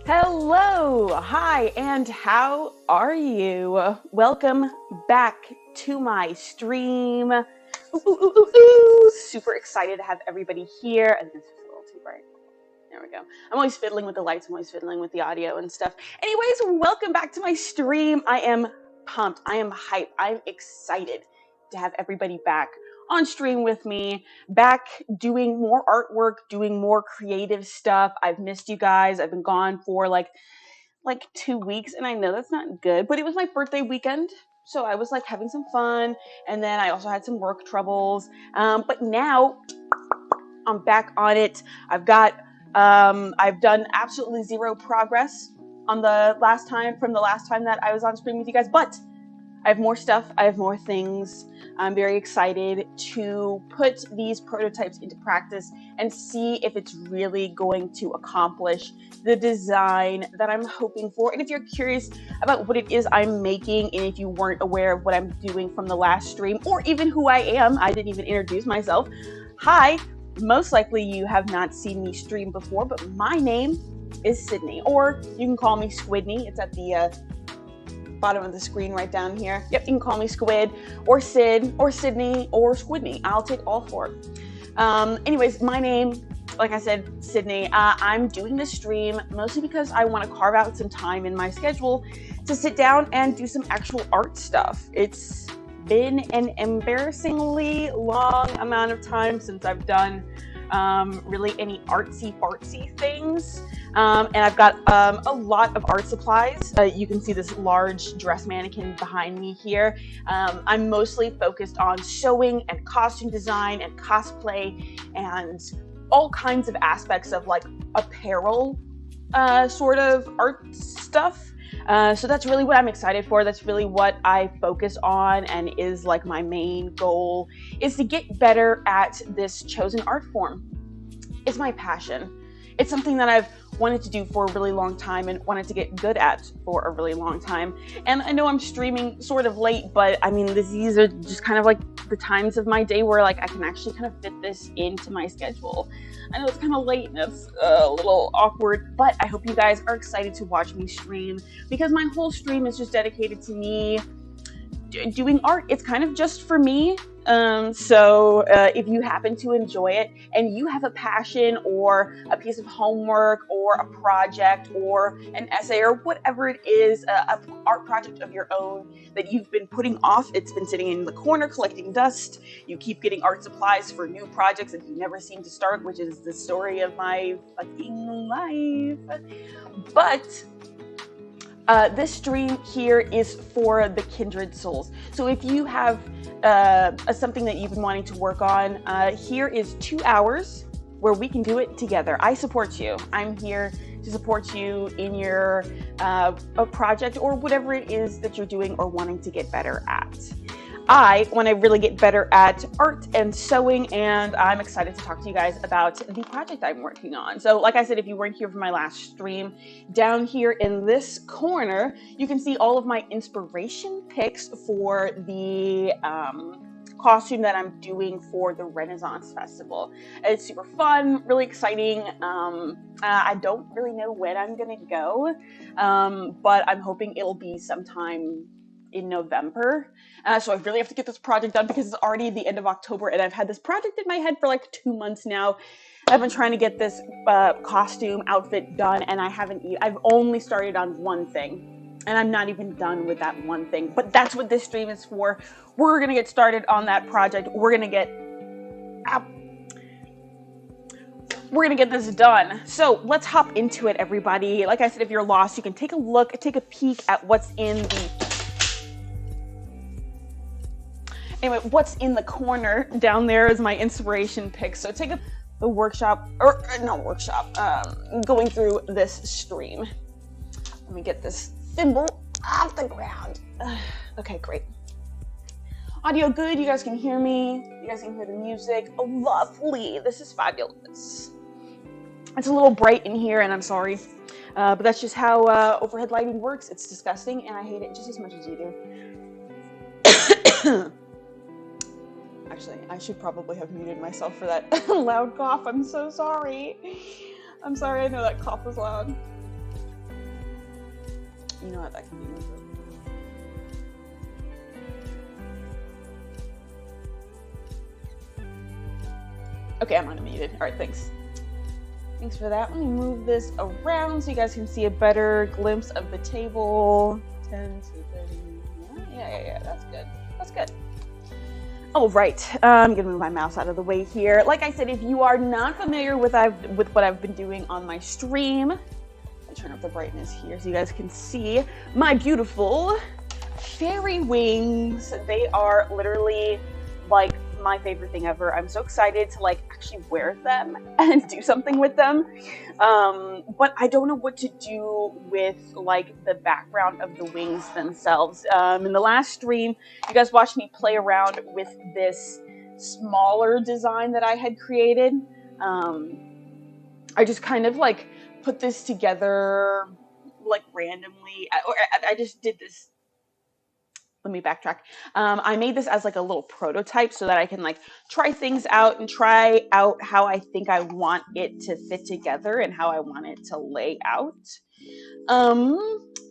Hello, hi, and how are you? Welcome back to my stream. Super excited to have everybody here. I think it's just a little too bright. There we go. I'm always fiddling with the lights. I'm always fiddling with the audio and stuff. Anyways, welcome back to my stream. I am pumped. I am hyped. I'm excited to have everybody back on stream with me, back doing more artwork, doing more creative stuff. I've missed you guys. I've been gone for like 2 weeks, and I know that's not good, but it was my birthday weekend, so I was like having some fun, and then I also had some work troubles, but now I'm back on it. I've done absolutely zero progress on from the last time that I was on stream with you guys, but I have more stuff. I have more things. I'm very excited to put these prototypes into practice and see if it's really going to accomplish the design that I'm hoping for. And if you're curious about what it is I'm making, and if you weren't aware of what I'm doing from the last stream, or even who I am, I didn't even introduce myself. Hi, most likely you have not seen me stream before, but my name is Sydney, or you can call me Squidney. It's at the bottom of the screen right down here. Yep, you can call me Squid, or Sid, or Sydney, or Squidney. I'll take all four. Anyways, my name, like I said, Sydney. I'm doing this stream mostly because I want to carve out some time in my schedule to sit down and do some actual art stuff. It's been an embarrassingly long amount of time since I've done really any artsy-fartsy things. And I've got a lot of art supplies. You can see this large dress mannequin behind me here. I'm mostly focused on sewing and costume design and cosplay and all kinds of aspects of like apparel sort of art stuff. So that's really what I'm excited for. That's really what I focus on, and is like my main goal, is to get better at this chosen art form. It's my passion. It's something that I've wanted to do for a really long time and wanted to get good at for a really long time. And I know I'm streaming sort of late, but I mean, these are just kind of like the times of my day where like I can actually kind of fit this into my schedule. I know it's kind of late and it's a little awkward, but I hope you guys are excited to watch me stream, because my whole stream is just dedicated to me doing art. It's kind of just for me. So if you happen to enjoy it and you have a passion or a piece of homework or a project or an essay or whatever it is, a art project of your own that you've been putting off, it's been sitting in the corner collecting dust, you keep getting art supplies for new projects and you never seem to start, which is the story of my fucking life. But this stream here is for the kindred souls. So if you have something that you've been wanting to work on, here is 2 hours where we can do it together. I support you. I'm here to support you in your a project or whatever it is that you're doing or wanting to get better at. I want to really get better at art and sewing, and I'm excited to talk to you guys about the project I'm working on. So like I said, if you weren't here for my last stream, down here in this corner, you can see all of my inspiration picks for the costume that I'm doing for the Renaissance Festival. It's super fun, really exciting. I don't really know when I'm gonna go, but I'm hoping it'll be sometime in November. So I really have to get this project done because it's already the end of October and I've had this project in my head for like 2 months now. I've been trying to get this costume outfit done and I've only started on one thing and I'm not even done with that one thing. But that's what this stream is for. We're gonna get started on that project. We're gonna get this done. So let's hop into it, everybody. Like I said, if you're lost, you can take a peek at what's in the what's in the corner down there is my inspiration pick. So take the workshop, or not workshop, going through this stream. Let me get this thimble off the ground. Okay, great. Audio good, you guys can hear me. You guys can hear the music. Oh, lovely, this is fabulous. It's a little bright in here and I'm sorry, but that's just how overhead lighting works. It's disgusting and I hate it just as much as you do. Actually, I should probably have muted myself for that loud cough. I'm so sorry. I'm sorry, I know that cough was loud. You know what, that can be muted. Okay, I'm unmuted. All right, thanks. Thanks for that. Let me move this around so you guys can see a better glimpse of the table. 10 to 30. Yeah, that's good. That's good. All right, I'm gonna move my mouse out of the way here. Like I said, if you are not familiar with what I've been doing on my stream, I'll turn up the brightness here so you guys can see my beautiful fairy wings. They are literally like my favorite thing ever. I'm so excited to like actually wear them and do something with them. But I don't know what to do with like the background of the wings themselves. In the last stream, you guys watched me play around with this smaller design that I had created. I just kind of like put this together like randomly, or I just did this. Let me backtrack. I made this as like a little prototype so that I can like try things out and try out how I think I want it to fit together and how I want it to lay out.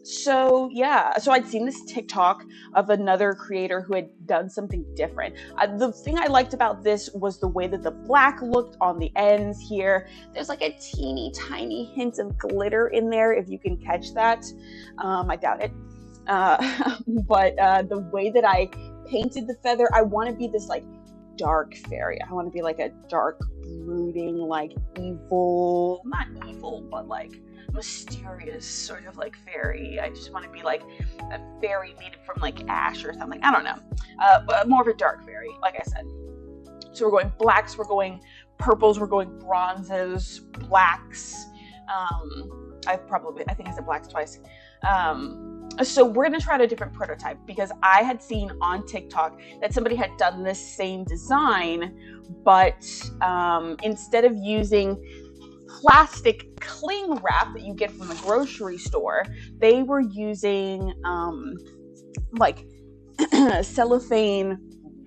So yeah, so I'd seen this TikTok of another creator who had done something different. The thing I liked about this was the way that the black looked on the ends here. There's like a teeny tiny hint of glitter in there, if you can catch that. I doubt it. But the way that I painted the feather, I want to be this like dark fairy. I want to be like a dark, brooding, like evil, not evil, but like mysterious sort of like fairy. I just want to be like a fairy made from like ash or something. I don't know. But more of a dark fairy, like I said. So we're going blacks, we're going purples, we're going bronzes, blacks. I think I said blacks twice. So we're going to try a different prototype because I had seen on TikTok that somebody had done this same design, but instead of using plastic cling wrap that you get from the grocery store, they were using like cellophane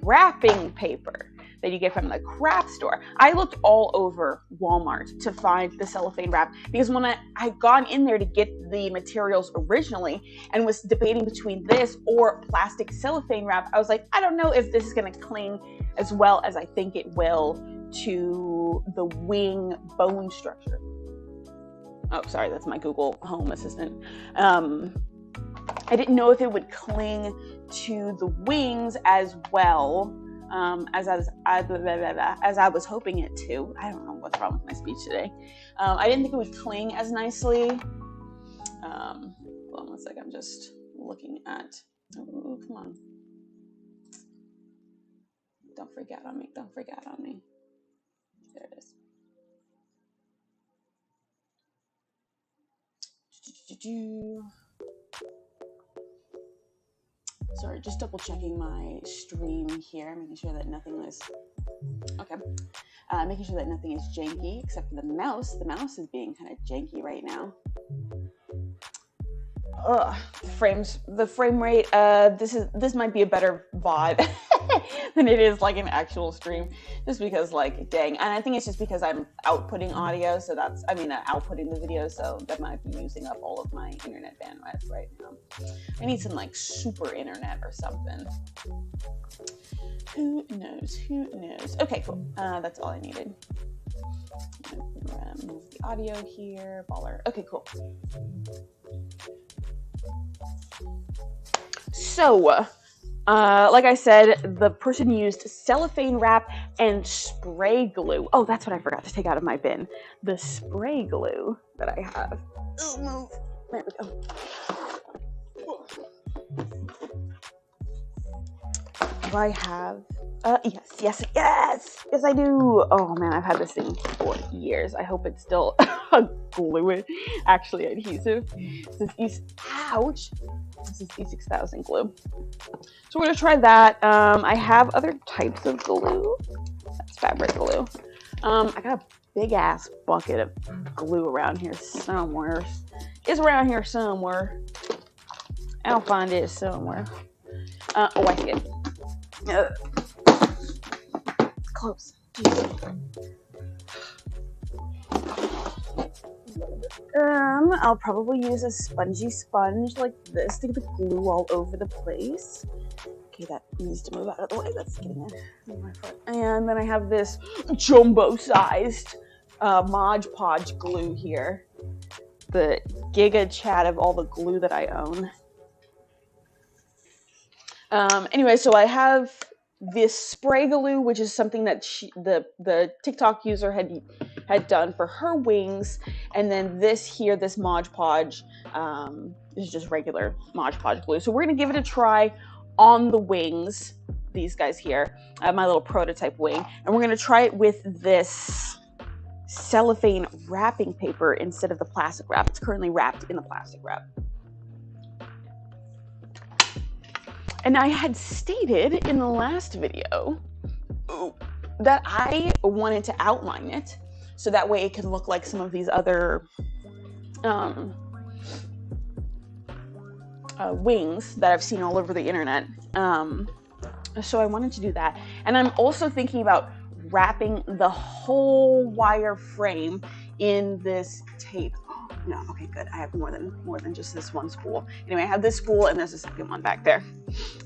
wrapping paper that you get from the craft store. I looked all over Walmart to find the cellophane wrap because when I'd gone in there to get the materials originally and was debating between this or plastic cellophane wrap, I was like, I don't know if this is going to cling as well as I think it will to the wing bone structure. Oh, sorry, that's my Google Home Assistant. I didn't know if it would cling to the wings as well as I was hoping it to. I don't know what's wrong with my speech today. I didn't think it would cling as nicely. Hold on one second. I'm just looking at. Oh, come on! Don't freak out on me. Don't freak out on me. There it is. Sorry, just double checking my stream here, making sure that nothing is okay. Making sure that nothing is janky except for the mouse. The mouse is being kind of janky right now. The frame rate. This might be a better VOD than it is like an actual stream, just because like dang. And I think it's just because I'm outputting audio, so outputting the video, so that might be using up all of my internet bandwidth right now. I need some like super internet or something. Who knows? Who knows? Okay, cool. That's all I needed. Move the audio here. Baller. Okay, cool. So, like I said, the person used cellophane wrap and spray glue. Oh, that's what I forgot to take out of my bin. The spray glue that I have. Oh, move. There we go. Do I have? Yes, I do. Oh man, I've had this thing for years. I hope it's still glue, actually adhesive. This is ouch. This is E6000 glue. So we're gonna try that. I have other types of glue. That's fabric glue. I got a big ass bucket of glue around here somewhere. It's around here somewhere. I'll find it somewhere. Oh, I see it. Close. I'll probably use a spongy sponge like this to get the glue all over the place. Okay, that needs to move out of the way. That's getting in my foot. And then I have this jumbo-sized Mod Podge glue here. The Giga Chat of all the glue that I own. Anyway, so I have this spray glue, which is something that the TikTok user had done for her wings, and then this here, this Mod Podge, is just regular Mod Podge glue. So we're gonna give it a try on the wings, these guys here, my little prototype wing, and we're gonna try it with this cellophane wrapping paper instead of the plastic wrap. It's currently wrapped in the plastic wrap. And I had stated in the last video that I wanted to outline it so that way it could look like some of these other wings that I've seen all over the internet. So I wanted to do that. And I'm also thinking about wrapping the whole wire frame in this tape. No, okay, good. I have more than just this one spool. Anyway, I have this spool and there's a second one back there.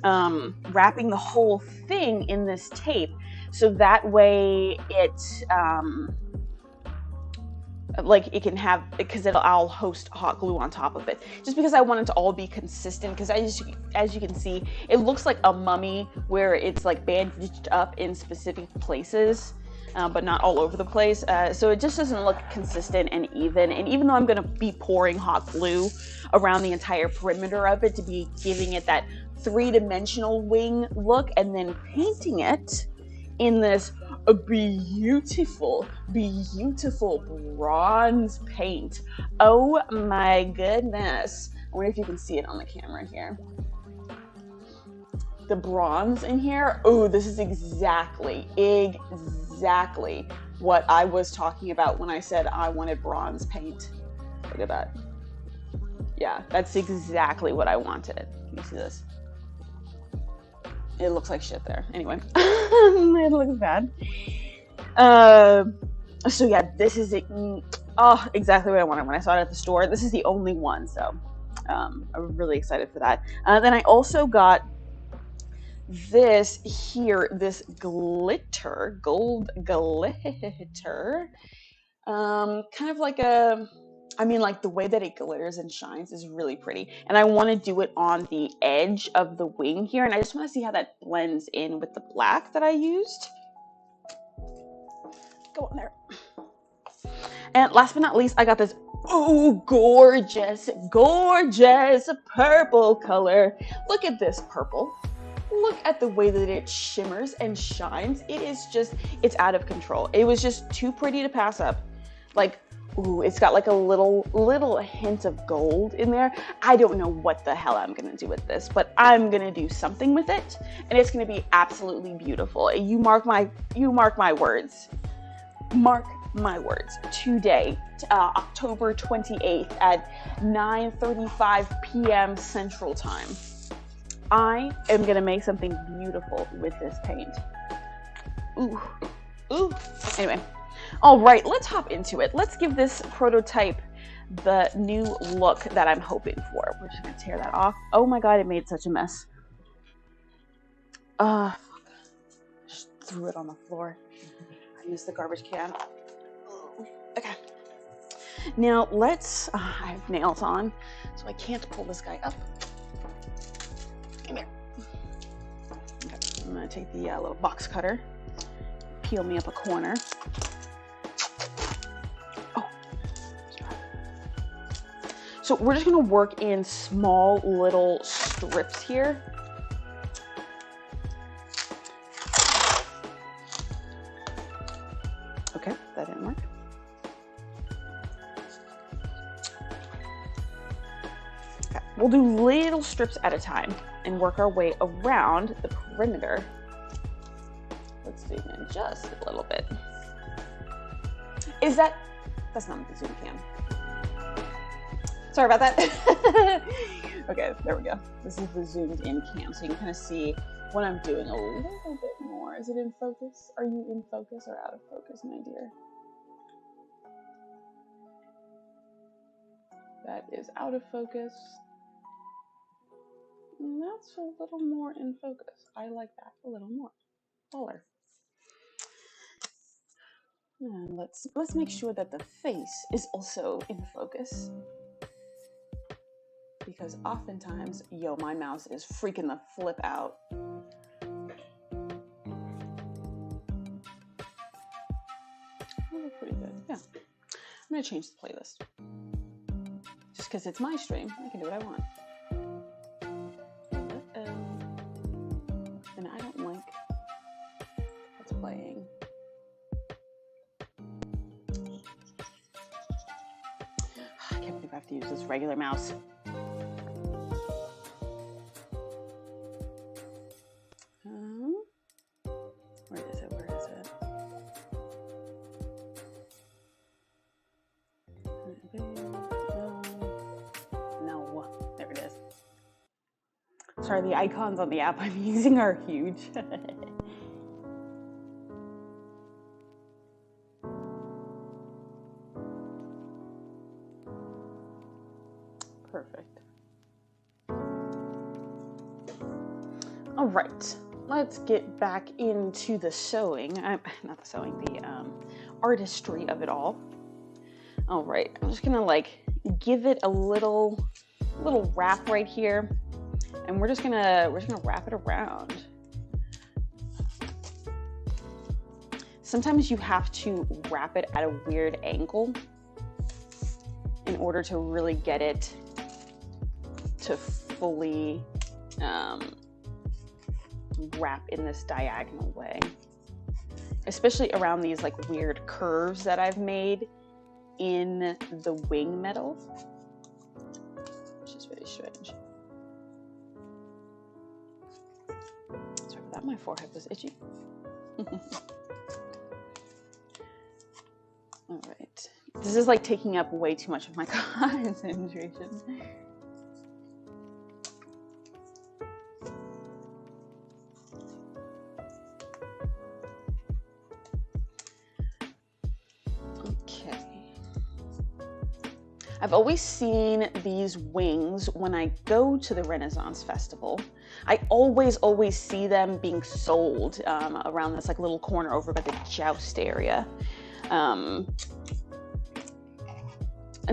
Wrapping the whole thing in this tape so that way it like it can have, because I'll host hot glue on top of it, just because I want it to all be consistent, because as you can see, it looks like a mummy where it's like bandaged up in specific places, but not all over the place. So it just doesn't look consistent and even. And even though I'm going to be pouring hot glue around the entire perimeter of it to be giving it that three-dimensional wing look, and then painting it in this beautiful bronze paint. Oh my goodness. I wonder if you can see it on the camera here. The bronze in here. Oh, this is exactly what I was talking about when I said I wanted bronze paint. Look at that. Yeah, that's exactly what I wanted. Can you see this? It looks like shit there. Anyway, it looks bad. So yeah, this is it. Oh, exactly what I wanted when I saw it at the store. This is the only one, so I'm really excited for that. Then I also got this here, this glitter, gold glitter. Kind of like a, I mean, like the way that it glitters and shines is really pretty. And I want to do it on the edge of the wing here. And I just want to see how that blends in with the black that I used. Go on there. And last but not least, I got this, oh, gorgeous, gorgeous purple color. Look at this purple. Look at the way that it shimmers and shines. It is just, it's out of control. It was just too pretty to pass up. Like, ooh, it's got like a little hint of gold in there. I don't know what the hell I'm gonna do with this, but I'm gonna do something with it, and it's gonna be absolutely beautiful. You mark my words. Mark my words. Today, October 28th at 9:35 p.m. Central Time, I am gonna make something beautiful with this paint. Ooh, ooh. Anyway. All right, let's hop into it. Let's give this prototype the new look that I'm hoping for. We're just gonna tear that off. Oh my God, it made such a mess. Just threw it on the floor. I used the garbage can. Okay. Now let's, I have nails on, so I can't pull this guy up. Come here. Okay, I'm gonna take the little box cutter, peel me up a corner. So we're just gonna work in small little strips here. Okay, that didn't work. Okay, we'll do little strips at a time and work our way around the perimeter. Let's zoom in just a little bit. That's not the zoom cam. Sorry about that. Okay, there we go. This is the zoomed in cam, so you can kind of see what I'm doing a little bit more. Is it in focus? Are you in focus or out of focus, my dear? That is out of focus. And that's a little more in focus. I like that a little more. Taller. And let's make sure that the face is also in focus. Because oftentimes, yo, my mouse is freaking the flip out. Oh, pretty good, yeah. I'm gonna change the playlist. Just because it's my stream, I can do what I want. And I don't like what's playing. I can't believe I have to use this regular mouse. Where is it? No, there it is. Sorry, the icons on the app I'm using are huge. Perfect. All right. Let's get back into the sewing. Not the sewing, the artistry of it all. All right, I'm just gonna like give it a little wrap right here, and we're just gonna wrap it around. Sometimes you have to wrap it at a weird angle in order to really get it to fully wrap in this diagonal way, especially around these like weird curves that I've made in the wing metal, which is very strange. Sorry for that, my forehead was itchy. All right, this is like taking up way too much of my concentration. I've always seen these wings when I go to the Renaissance Festival. I always see them being sold around this like little corner over by the Joust area. And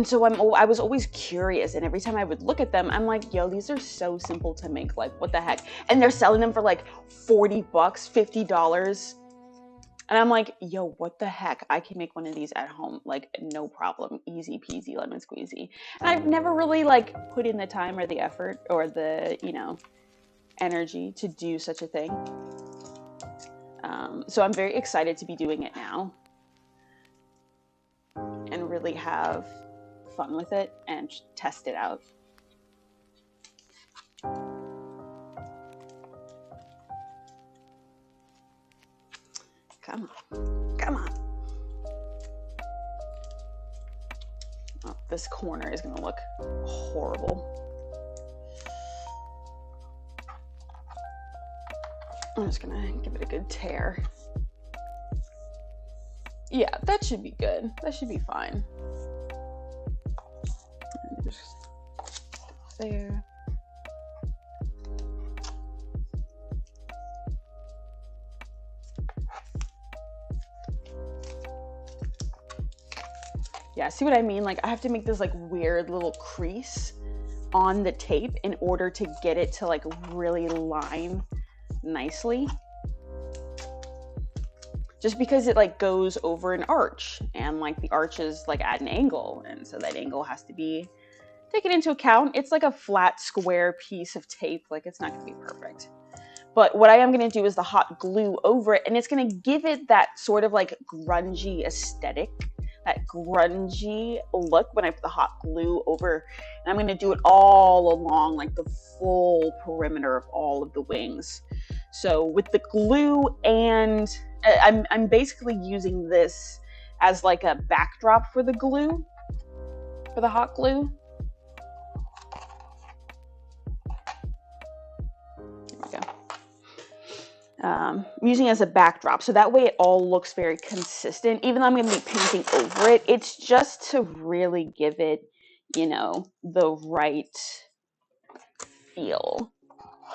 so I was always curious, and every time I would look at them, I'm like, yo, these are so simple to make, like, what the heck? And they're selling them for like $40, $50. And I'm like, yo, what the heck? I can make one of these at home, like, no problem, easy peasy, lemon squeezy. And I've never really like put in the time or the effort or the, you know, energy to do such a thing. So I'm very excited to be doing it now and really have fun with it and test it out. Come on, come on. Oh, this corner is gonna look horrible. I'm just gonna give it a good tear. Yeah, that should be good. That should be fine. And just there. Yeah, see what I mean? Like, I have to make this like weird little crease on the tape in order to get it to like really line nicely. Just because it like goes over an arch, and like the arch is like at an angle, and so that angle has to be taken into account. It's like a flat square piece of tape, like it's not gonna be perfect. But what I am gonna do is the hot glue over it, and it's gonna give it that sort of like grungy aesthetic, that grungy look when I put the hot glue over. And I'm gonna do it all along like the full perimeter of all of the wings. So with the glue, and I'm basically using this as like a backdrop for the glue, for the hot glue. There we go. I'm using it as a backdrop, so that way it all looks very consistent. Even though I'm going to be painting over it, it's just to really give it, you know, the right feel.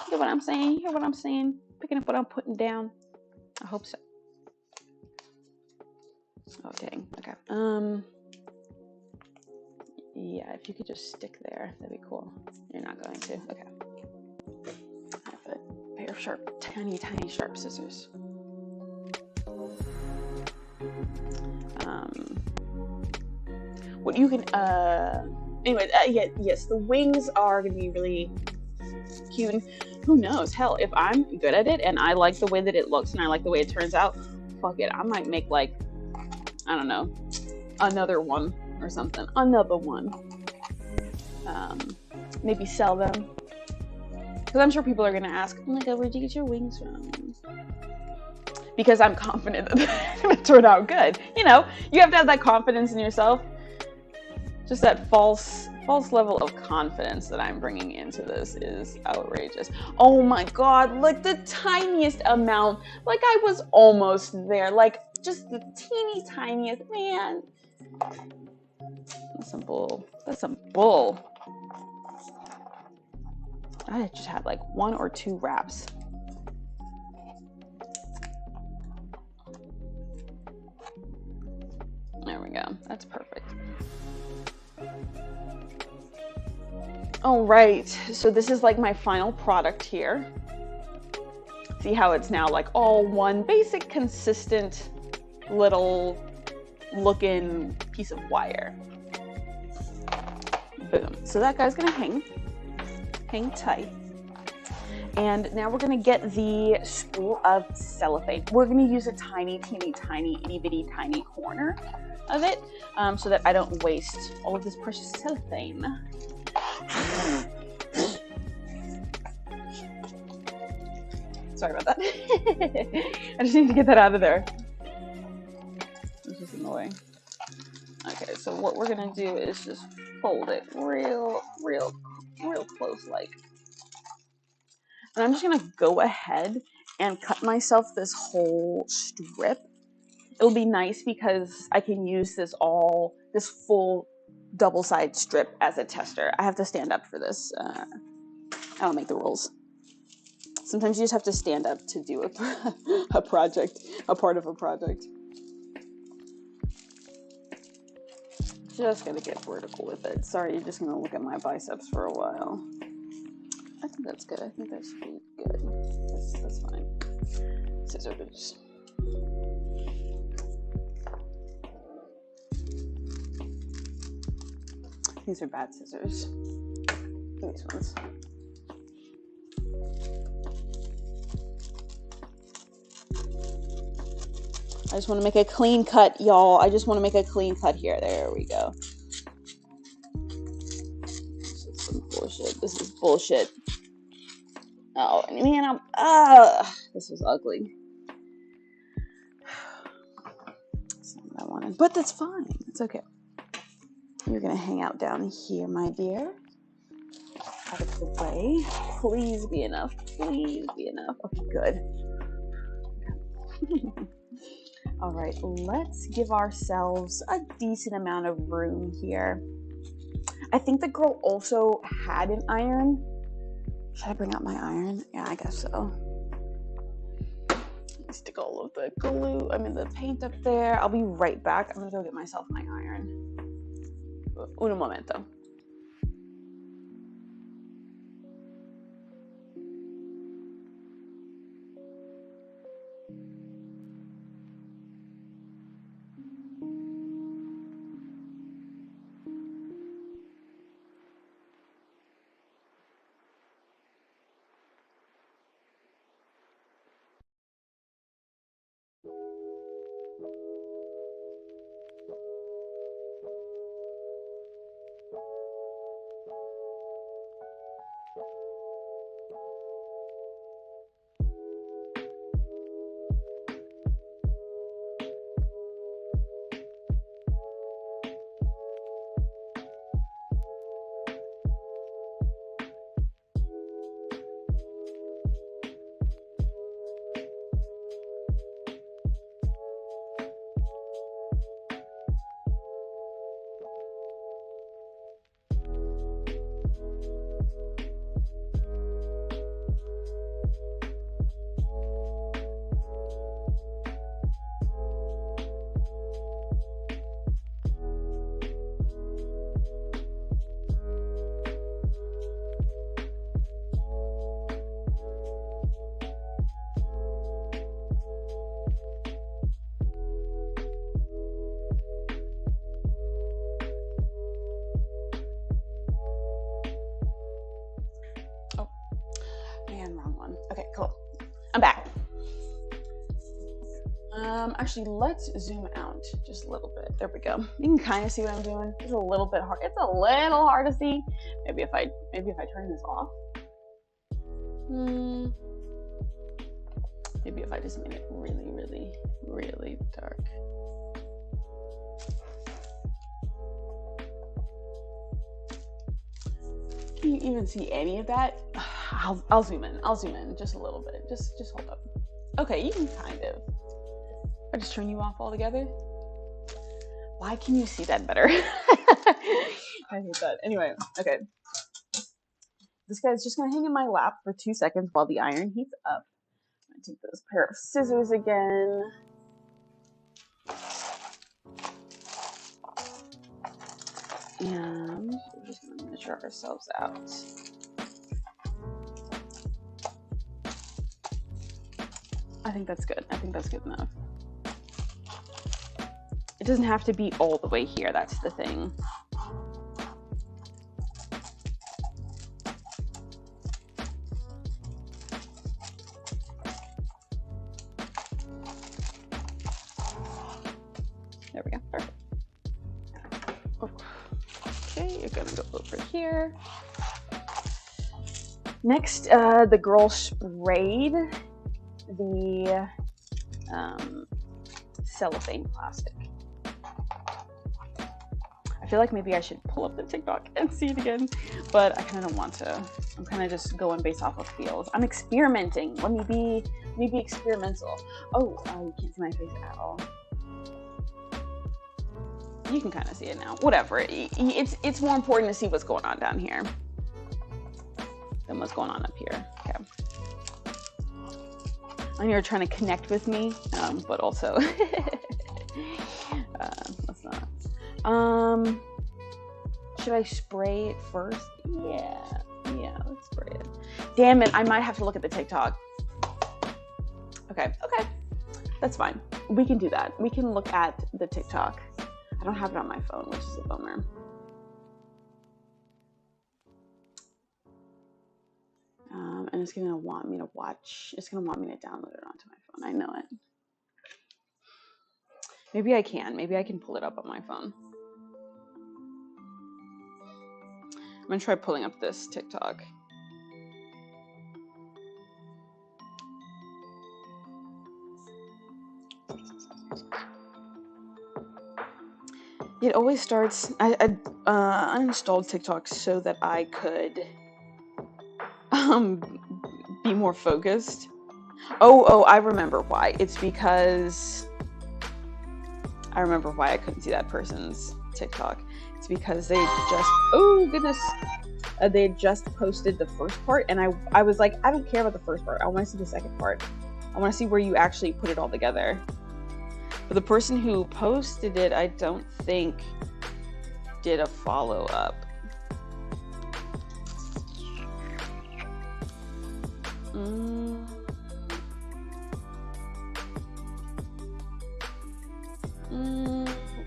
You know what I'm saying? You hear what I'm saying? Picking up what I'm putting down. I hope so. Oh dang. Okay. Yeah, if you could just stick there, that'd be cool. You're not going to. Okay. I have a pair of sharp, tiny sharp scissors. What you can anyway, yeah, yes, the wings are gonna be really cute. And who knows? Hell, if I'm good at it and I like the way that it looks and I like the way it turns out, fuck it, I might make like, I don't know, another one or something. Another one. Maybe sell them. Because I'm sure people are going to ask, oh my god, where'd you get your wings from? Because I'm confident that they're going to turn out good. You know, you have to have that confidence in yourself. Just that false level of confidence that I'm bringing into this is outrageous. Oh my god, like the tiniest amount. Like I was almost there. Like just the teeny tiniest, man. That's some bull. That's some bull. I just had like 1 or 2 wraps. There we go. That's perfect. All right, so this is like my final product here. See how it's now like all one basic, consistent little looking piece of wire. Boom. So that guy's gonna hang tight. And now we're gonna get the spool of cellophane. We're gonna use a tiny, teeny, tiny, itty bitty, tiny corner of it so that I don't waste all of this precious cellophane. Sorry about that. I just need to get that out of there. It's just annoying. Okay, so what we're gonna do is just fold it real close like. And I'm just gonna go ahead and cut myself this whole strip. It'll be nice because I can use this full double-side strip as a tester. I have to stand up for this. I don't make the rules. Sometimes you just have to stand up to do a project, a part of a project. Just gotta get vertical with it. Sorry, you're just gonna look at my biceps for a while. I think that's good. I think that should be good. That's fine. Scissors. These are bad scissors. These ones. I just want to make a clean cut, y'all. I just want to make a clean cut here. There we go. This is some bullshit. This is bullshit. Oh, man, this is ugly. That's not what I wanted, but that's fine. It's okay. You're gonna hang out down here, my dear. Out of the way. Please be enough. Please be enough. Okay, good. All right, let's give ourselves a decent amount of room here. I think the girl also had an iron. Should I bring out my iron? Yeah, I guess so. Stick all of the glue, the paint up there. I'll be right back. I'm gonna go get myself my iron. Un momento. Wrong one. Okay, cool. I'm back. Actually, let's zoom out just a little bit. There we go. You can kind of see what I'm doing. It's a little bit hard. It's a little hard to see. Maybe if I turn this off. Maybe if I just made it really, really, really dark. Can you even see any of that? I'll zoom in. I'll zoom in just a little bit. Just hold up. Okay, you can kind of. I just turn you off altogether. Why can you see that better? I hate that. Anyway, okay. This guy's just gonna hang in my lap for 2 seconds while the iron heats up. I'm gonna take this pair of scissors again. And we're just gonna measure ourselves out. I think that's good. I think that's good enough. It doesn't have to be all the way here. That's the thing. There we go. Perfect. Okay, you're gonna go over here. Next, the girl sprayed the cellophane plastic. I feel like maybe I should pull up the TikTok and see it again, but I kind of don't want to. I'm kind of just going based off of feels. I'm experimenting. Let me be experimental. Oh, you can't see my face at all. You can kind of see it now. Whatever. It's more important to see what's going on down here than what's going on up here. Okay. I know you're trying to connect with me, but also let's not. Should I spray it first? Yeah, let's spray it. Damn it, I might have to look at the TikTok. Okay, that's fine. We can do that. We can look at the TikTok. I don't have it on my phone, which is a bummer. And it's gonna want me to watch. It's gonna want me to download it onto my phone. I know it. Maybe I can. Maybe I can pull it up on my phone. I'm gonna try pulling up this TikTok. It always starts. I uninstalled TikTok so that I could be more focused. Oh, I remember why. It's because I remember why I couldn't see that person's TikTok. It's because they just, oh goodness, they just posted the first part, and I was like, I don't care about the first part. I want to see the second part. I want to see where you actually put it all together. But the person who posted it, I don't think did a follow-up.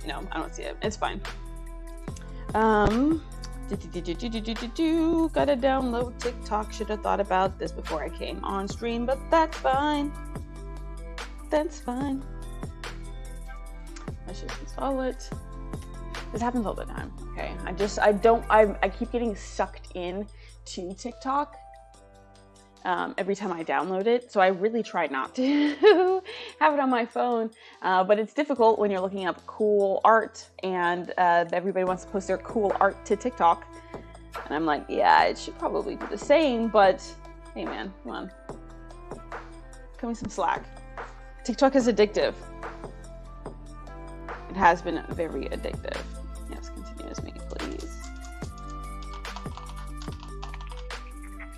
No, I don't see it. It's fine. Gotta download TikTok. Should have thought about this before I came on stream, but that's fine. That's fine. Let's just install it. This happens all the time. Okay. I keep getting sucked in to TikTok every time I download it. So I really try not to have it on my phone. But it's difficult when you're looking up cool art and everybody wants to post their cool art to TikTok. And I'm like, yeah, it should probably do the same, but hey man, come on. Cut me some slack. TikTok is addictive. It has been very addictive. Yes, continue as me, please.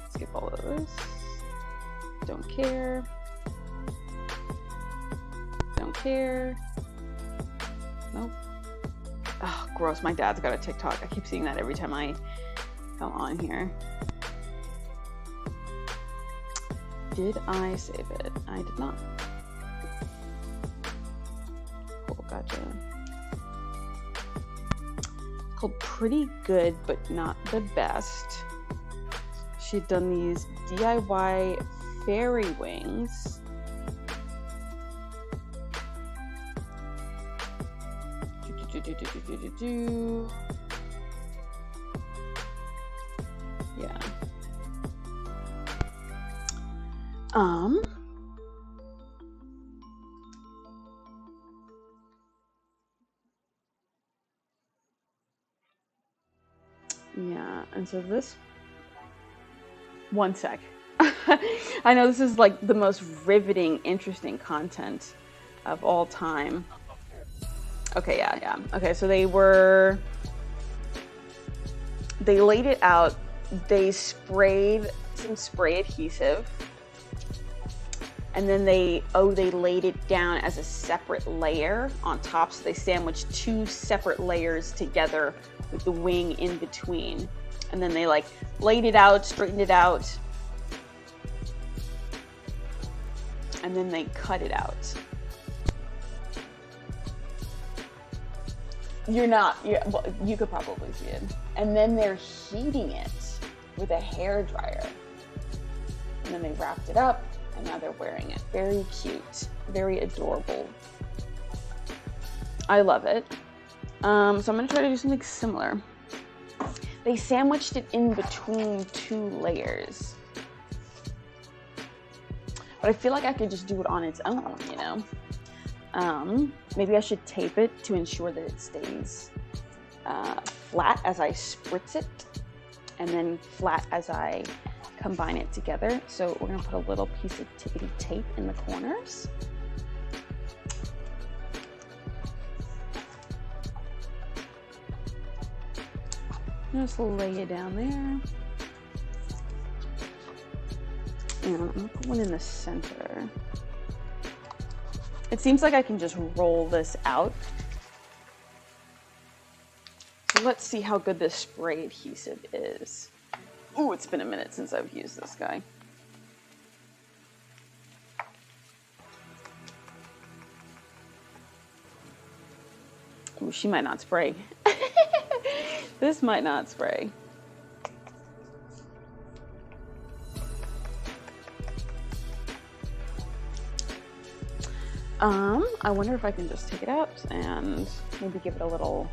Skip all of this. Don't care. Don't care. Nope. Oh, gross. My dad's got a TikTok. I keep seeing that every time I come on here. Did I save it? I did not. Cool, gotcha. It's called Pretty Good, but Not the Best. She'd done these DIY fairy wings. Yeah. Yeah, and so this, one sec. I know this is like the most riveting, interesting content of all time. Okay, yeah. Okay, so they laid it out. They sprayed some spray adhesive, and then they laid it down as a separate layer on top. So they sandwiched two separate layers together with the wing in between. And then they like laid it out, straightened it out, and then they cut it out. Well, you could probably see it. And then they're heating it with a hair dryer. And then they wrapped it up, and now they're wearing it. Very cute, very adorable. I love it. So I'm gonna try to do something similar. They sandwiched it in between two layers. But I feel like I could just do it on its own, you know? Maybe I should tape it to ensure that it stays flat as I spritz it, and then flat as I combine it together. So we're gonna put a little piece of tippity tape in the corners. Just lay it down there. And I'm gonna put one in the center. It seems like I can just roll this out. So let's see how good this spray adhesive is. Ooh, it's been a minute since I've used this guy. Ooh, she might not spray. This might not spray. I wonder if I can just take it out and maybe give it a little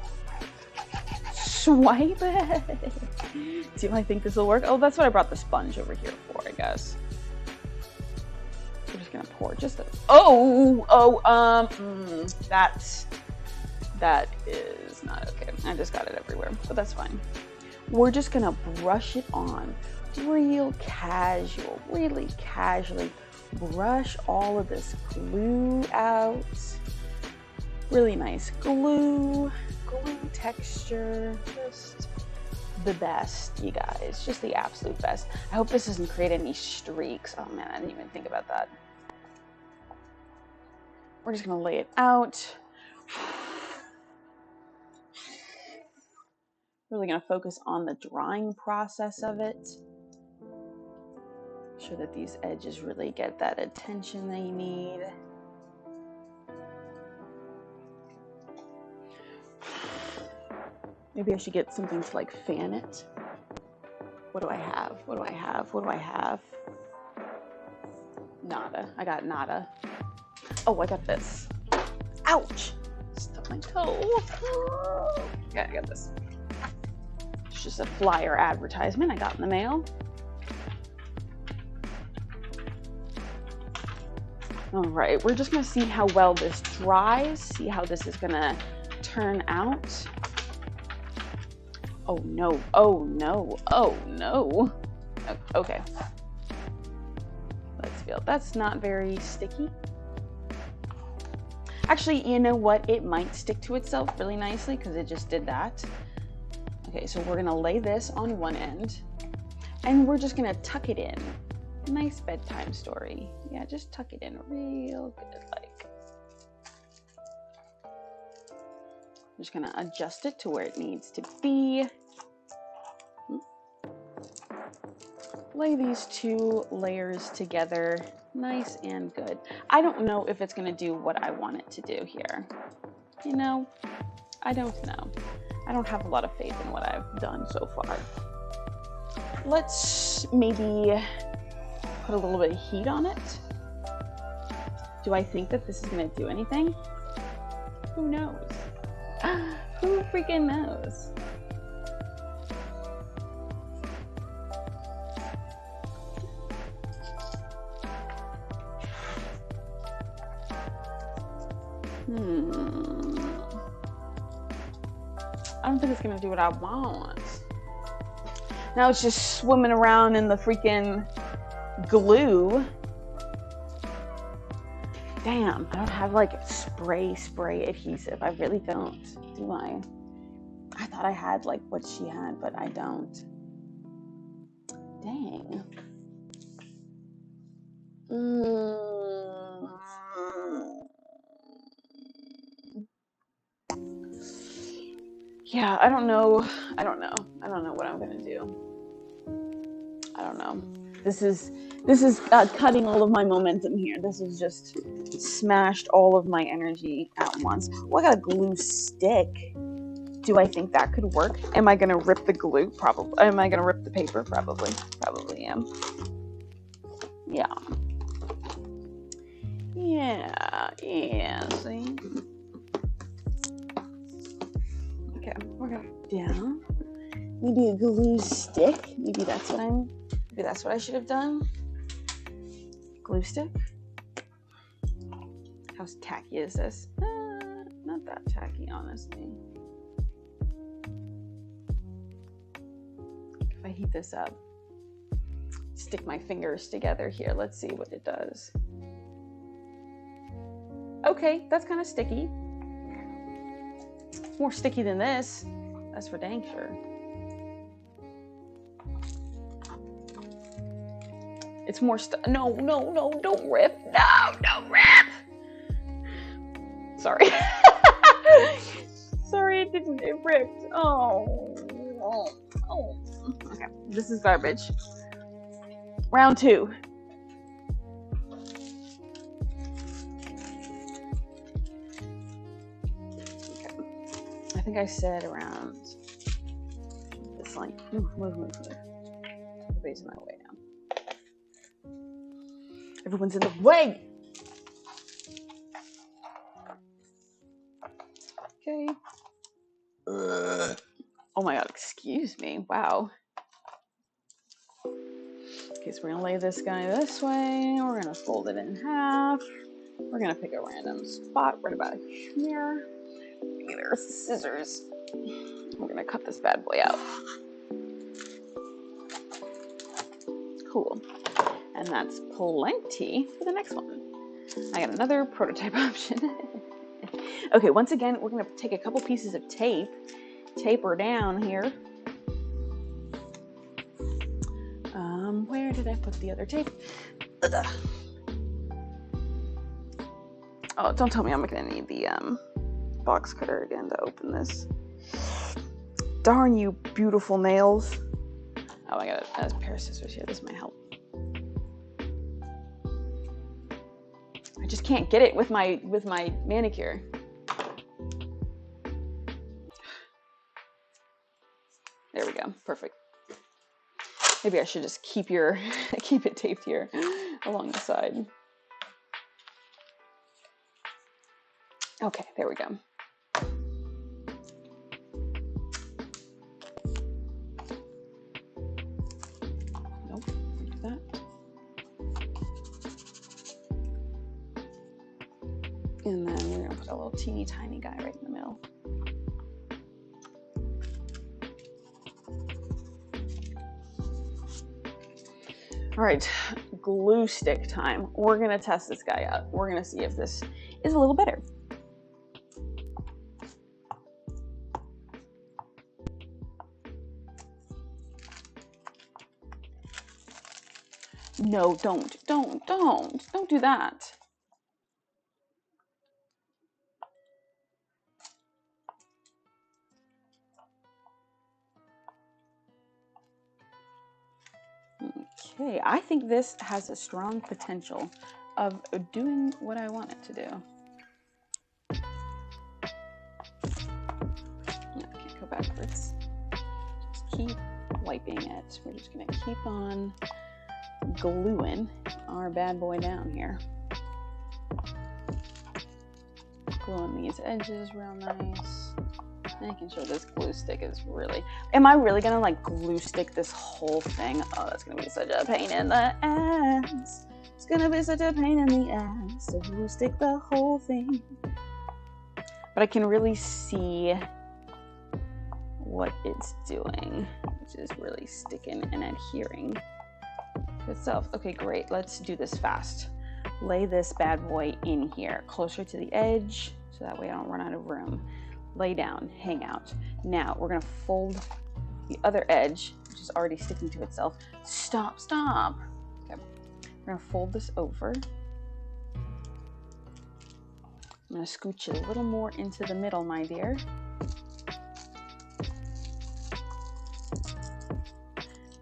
swipe. Do I think this will work? Oh, that's what I brought the sponge over here for, I guess. We're just gonna pour just a, that is not okay. I just got it everywhere, but that's fine. We're just gonna brush it on real casual, really casually. Brush all of this glue out. Really nice glue texture. Just the best, you guys. Just the absolute best. I hope this doesn't create any streaks. Oh man, I didn't even think about that. We're just gonna lay it out. Really gonna focus on the drying process of it. Make sure that these edges really get that attention they need. Maybe I should get something to like fan it. What do I have? What do I have? What do I have? Nada. I got nada. Oh, I got this. Ouch! Stuck my toe. Okay, I got this. It's just a flyer advertisement I got in the mail. All right, we're just gonna see how well this dries, see how this is gonna turn out. Oh no, oh no, oh no. Okay. Let's feel, that's not very sticky. Actually, you know what? It might stick to itself really nicely because it just did that. Okay, so we're gonna lay this on one end and we're just gonna tuck it in. Nice bedtime story. Yeah, just tuck it in real good, like. I'm just gonna adjust it to where it needs to be. Lay these two layers together, nice and good. I don't know if it's gonna do what I want it to do here. You know, I don't know. I don't have a lot of faith in what I've done so far. Let's maybe put a little bit of heat on it. Do I think that this is gonna do anything? Who knows? Who freaking knows? I don't think it's gonna do what I want. Now it's just swimming around in the freaking glue. Damn, I don't have like spray adhesive. I really don't, do I? I thought I had like what she had, but I don't. Dang. Yeah, I don't know what I'm gonna do. I don't know. This is cutting all of my momentum here. This is just smashed all of my energy at once. Oh, I got a glue stick. Do I think that could work? Am I gonna rip the glue? Probably. Am I gonna rip the paper? Probably. Probably am. Yeah. Yeah, see? Okay, we're gonna down. Maybe a glue stick. Maybe that's what I should have done. Glue stick. How tacky is this? Not that tacky, honestly. If I heat this up, stick my fingers together here. Let's see what it does. Okay, that's kind of sticky. More sticky than this. That's for dang sure. It's more stuff. No, don't rip. No, don't rip. Sorry. Sorry, it ripped. Oh. Okay, this is garbage. Round 2. Okay. I think I said around this line. Move. Everybody's in my way now. Everyone's in the way. Okay. Oh my god, excuse me. Wow. Okay, so we're gonna lay this guy this way. We're gonna fold it in half. We're gonna pick a random spot right about here. Maybe there's scissors. We're gonna cut this bad boy out. Cool. And that's plenty for the next one. I got another prototype option. Okay, once again, we're gonna take a couple pieces of tape, tape her down here. Where did I put the other tape? Ugh. Oh, don't tell me I'm gonna need the box cutter again to open this. Darn you, beautiful nails. Oh, I got a pair of scissors here. This might help. I just can't get it with my manicure. There we go. Perfect. Maybe I should just keep it taped here along the side. Okay, there we go. Nope, don't do that. And then we're gonna put a little teeny tiny guy right in the middle. All right, glue stick time. We're gonna test this guy out. We're gonna see if this is a little better. No, don't do that. Okay, I think this has a strong potential of doing what I want it to do. No, I can't go backwards. Just keep wiping it. We're just gonna keep on gluing our bad boy down here. Gluing these edges real nice. Making sure this glue stick is really... Am I really gonna like glue stick this whole thing? Oh, that's gonna be such a pain in the ass. It's gonna be such a pain in the ass to glue stick the whole thing. But I can really see what it's doing, which is really sticking and adhering to itself. Okay, great. Let's do this fast. Lay this bad boy in here, closer to the edge, so that way I don't run out of room. Lay down, hang out. Now we're gonna fold the other edge, which is already sticking to itself. Stop. Okay, we're gonna fold this over. I'm gonna scooch it a little more into the middle, my dear.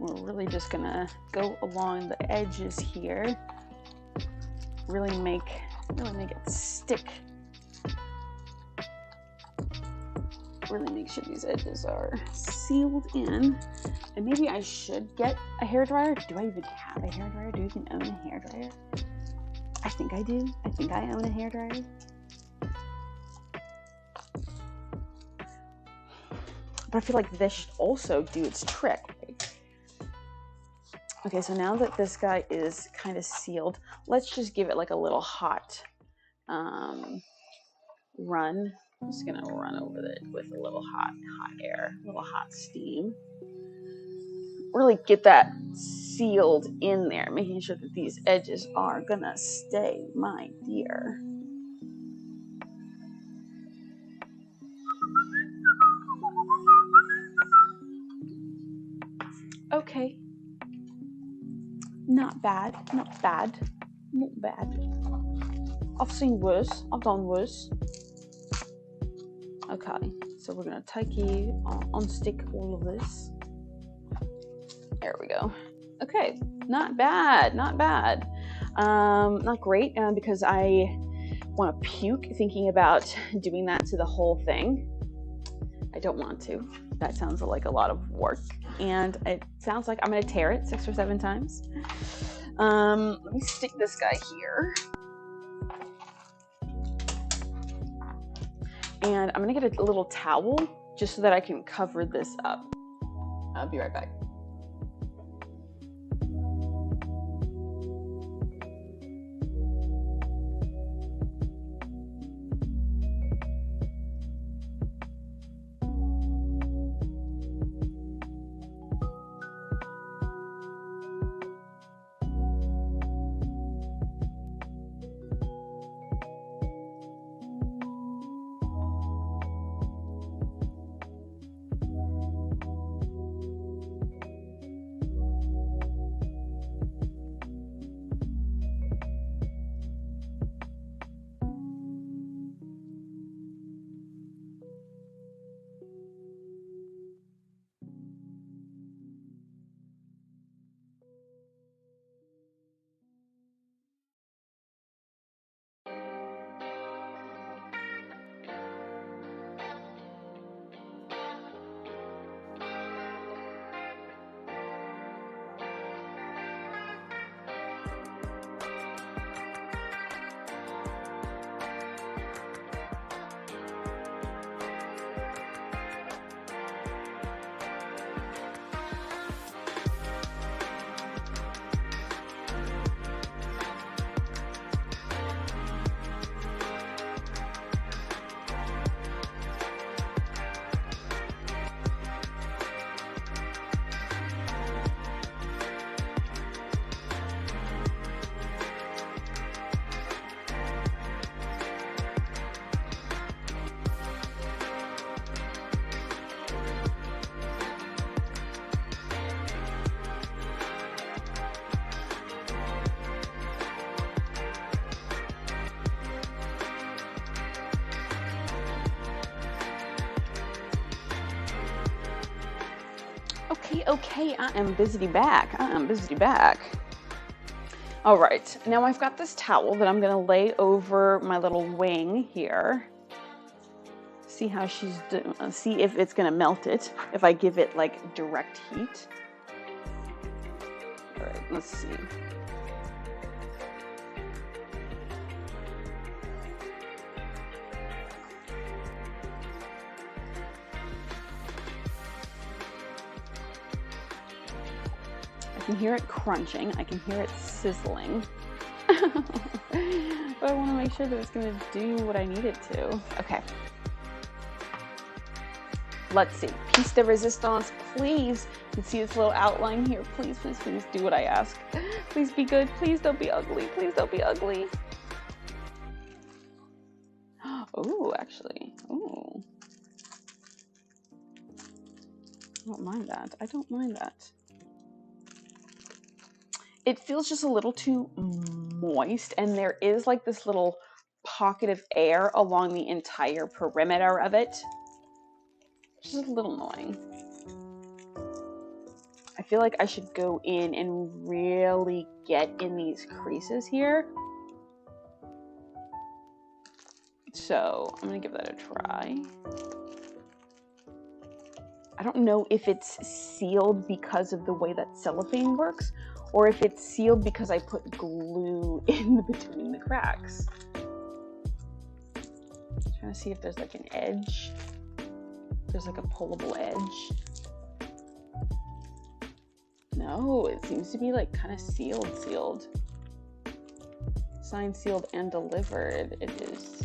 We're really just gonna go along the edges here. Really make it stick. Really make sure these edges are sealed in. And maybe I should get a hairdryer. Do I even have a hairdryer? Do you even own a hairdryer? I think I do. I think I own a hairdryer. But I feel like this should also do its trick. Okay, so now that this guy is kind of sealed, let's just give it like a little hot run. I'm just gonna run over it with a little hot air, a little hot steam. Really get that sealed in there, making sure that these edges are gonna stay, my dear. Okay. Not bad, not bad, not bad. I've seen worse, I've done worse. Okay, so we're gonna unstick all of this. There we go. Okay, not bad, not bad. Not great, because I want to puke thinking about doing that to the whole thing. I don't want to. That sounds like a lot of work, and it sounds like I'm gonna tear it 6 or 7 times. Let me stick this guy here. And I'm gonna get a little towel just so that I can cover this up. I'll be right back. Okay, I am busy back. All right, now I've got this towel that I'm gonna lay over my little wing here. See how she's doing, see if it's gonna melt it, if I give it like direct heat. All right, let's see. I can hear it crunching, I can hear it sizzling. But I want to make sure that it's going to do what I need it to. Okay. Let's see. Piece de resistance, please. You can see this little outline here. Please, please, please do what I ask. Please be good. Please don't be ugly. Please don't be ugly. Oh, actually. Oh. I don't mind that. I don't mind that. It feels just a little too moist, and there is like this little pocket of air along the entire perimeter of it. Which is a little annoying. I feel like I should go in and really get in these creases here. So I'm gonna give that a try. I don't know if it's sealed because of the way that cellophane works, or if it's sealed because I put glue in between the cracks. I'm trying to see if there's like an edge. There's like a pullable edge. No, it seems to be like kind of sealed. Signed, sealed, and delivered. It is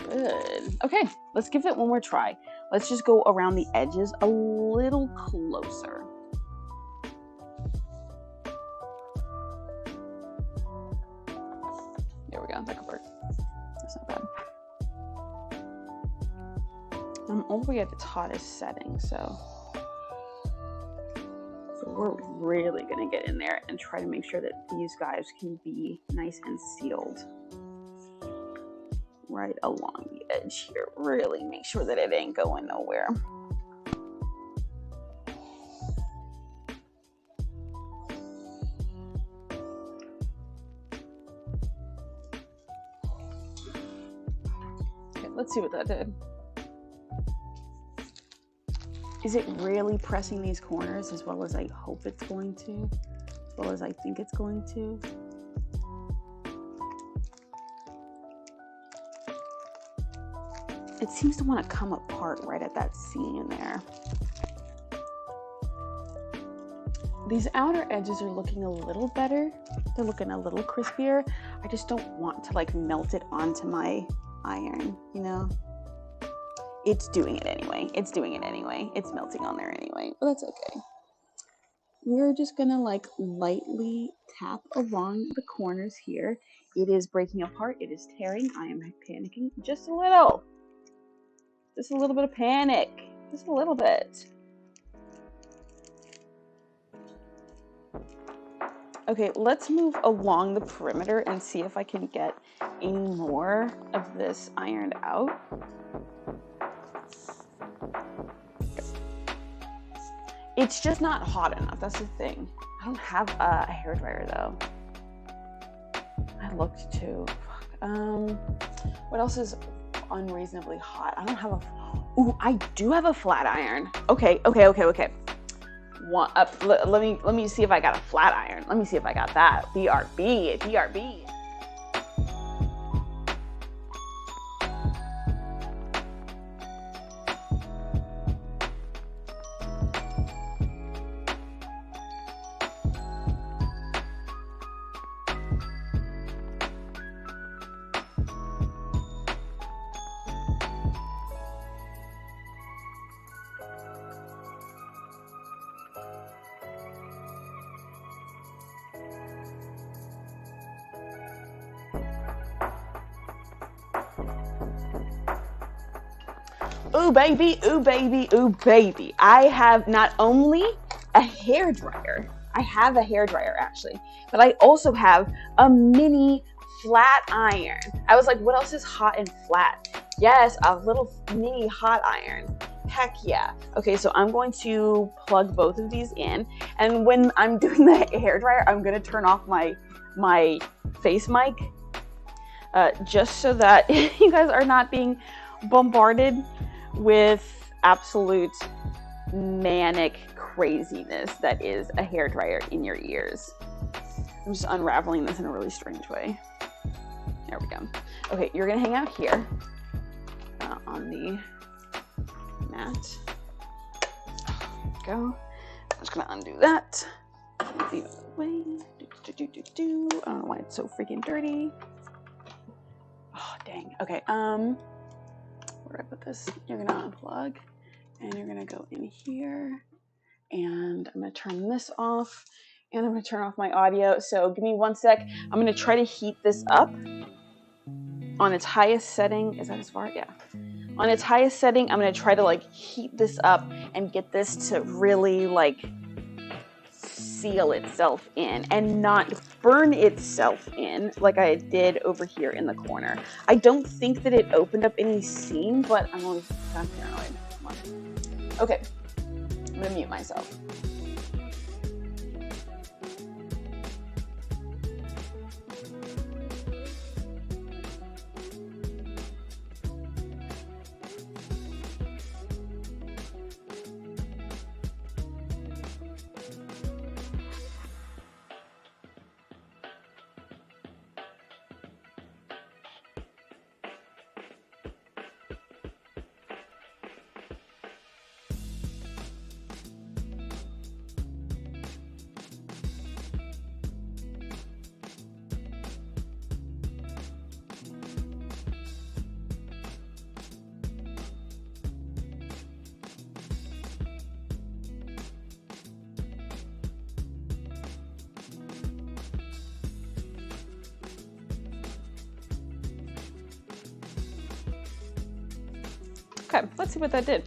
good. Okay, let's give it one more try. Let's just go around the edges a little closer. There we go, that could work. That's not bad. I'm all the way at its hottest setting, so we're really gonna get in there and try to make sure that these guys can be nice and sealed right along the edge here. Really make sure that it ain't going nowhere. Okay, let's see what that did. Is it really pressing these corners as well as I hope it's going to? As well as I think it's going to? It seems to want to come apart right at that seam there. These outer edges are looking a little better. They're looking a little crispier. I just don't want to like melt it onto my iron, you know? It's doing it anyway. It's doing it anyway. It's melting on there anyway, but that's okay. We're just gonna like lightly tap along the corners here. It is breaking apart. It is tearing. I am panicking just a little. Just a little bit of panic. Just a little bit. Okay, let's move along the perimeter and see if I can get any more of this ironed out. It's just not hot enough. That's the thing. I don't have a hairdryer though. I looked too. What else is unreasonably hot? I don't have a. Ooh, I do have a flat iron. Okay. One up. Let me see if I got a flat iron. Let me see if I got that. BRB. Ooh baby, ooh baby, ooh baby. I have not only a hairdryer, I have a hairdryer actually, but I also have a mini flat iron. I was like, what else is hot and flat? Yes, a little mini hot iron. Heck yeah. Okay, so I'm going to plug both of these in, and when I'm doing the hairdryer, I'm gonna turn off my face mic, just so that you guys are not being bombarded with absolute manic craziness that is a hairdryer in your ears. I'm just unraveling this in a really strange way. There we go. Okay, you're gonna hang out here on the mat. There we go. I'm just gonna undo that. Leave it away. I don't know why it's so freaking dirty. Oh dang. Okay. Where do I put this? You're gonna unplug, and you're gonna go in here, and I'm gonna turn this off, and I'm gonna turn off my audio. So give me 1 sec. I'm gonna try to heat this up on its highest setting. Is that as far? Yeah. On its highest setting, I'm gonna try to like heat this up and get this to really like seal itself in and not burn itself in like I did over here in the corner. I don't think that it opened up any seam, but I'm always kind of paranoid. Come on. Okay, I'm gonna mute myself. Okay, let's see what that did.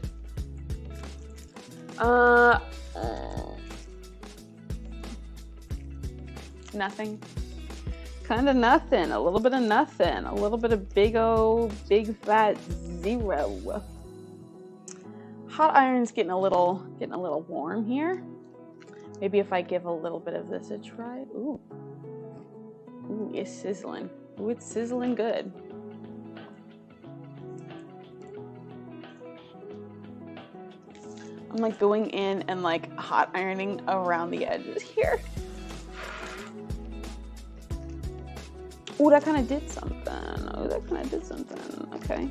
Nothing. Kind of nothing. A little bit of nothing. A little bit of big fat 0. Hot iron's getting a little warm here. Maybe if I give a little bit of this a try. Ooh. Ooh, it's sizzling. Ooh, it's sizzling good. I'm like going in and like hot ironing around the edges here. Oh, that kind of did something. Oh, that kind of did something. Okay.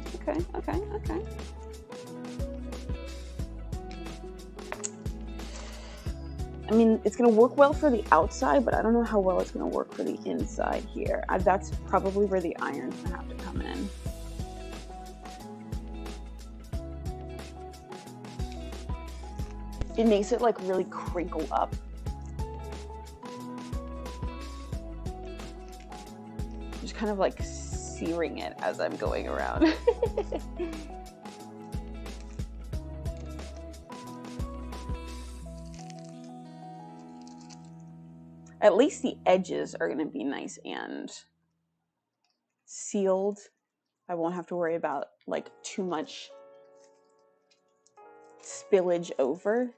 I mean, it's going to work well for the outside, but I don't know how well it's going to work for the inside here. That's probably where the iron's going to have to come in. It makes it like really crinkle up. Just kind of like searing it as I'm going around. At least the edges are going to be nice and sealed. I won't have to worry about like too much spillage over.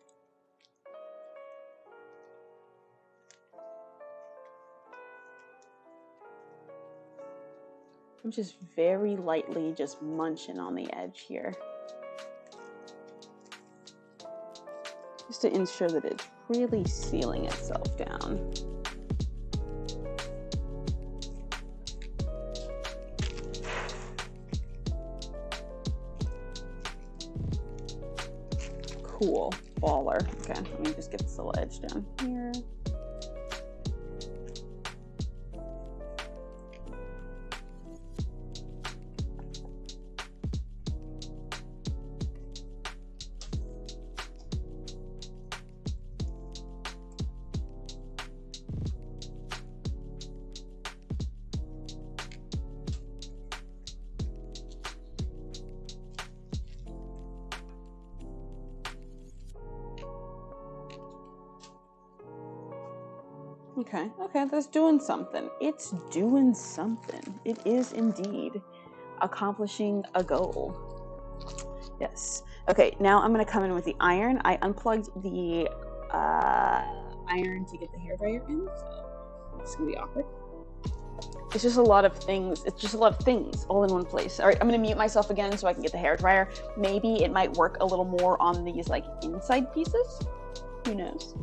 I'm just very lightly just munching on the edge here, just to ensure that it's really sealing itself down. Cool. Baller. Okay, let me just get this little edge down here. Okay, that's doing something. It's doing something. It is indeed accomplishing a goal. Yes. Okay, now I'm going to come in with the iron. I unplugged the iron to get the hairdryer in, so it's going to be awkward. It's just a lot of things. It's just a lot of things all in one place. All right, I'm going to mute myself again so I can get the hairdryer. Maybe it might work a little more on these like inside pieces. Who knows?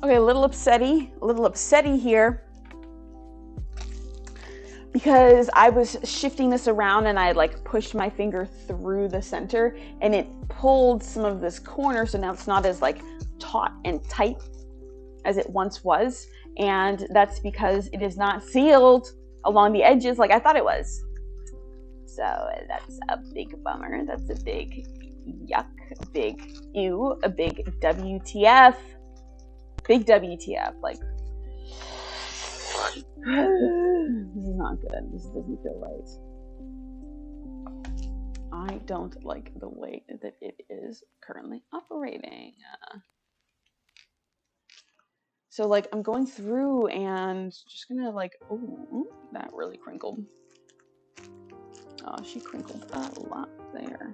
Okay, a little upsetty here because I was shifting this around and I like pushed my finger through the center and it pulled some of this corner, so now it's not as like taut and tight as it once was. and that's because it is not sealed along the edges like I thought it was. So that's a big bummer. That's a big yuck, a big ew, a big WTF. Big WTF. Like, this is not good. This doesn't feel right. I don't like the way that it is currently operating. So like I'm going through and just gonna like, oh, that really crinkled. Oh, she crinkled a lot there.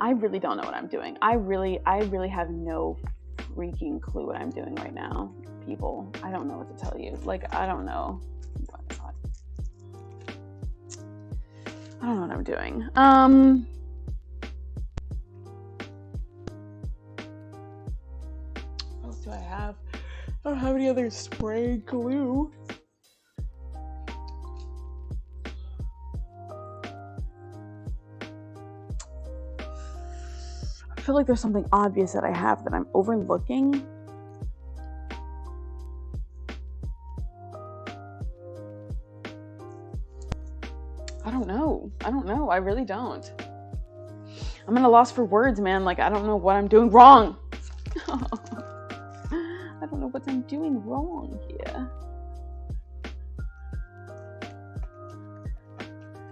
I really don't know what I'm doing. I really have no freaking clue what I'm doing right now, people. I don't know what to tell you. Like, I don't know. I don't know what I'm doing. What else do I have? I don't have any other spray glue. I feel like there's something obvious that I have that I'm overlooking. I don't know. I really don't. I'm at a loss for words, man. Like, I don't know what I'm doing wrong. I don't know what I'm doing wrong here.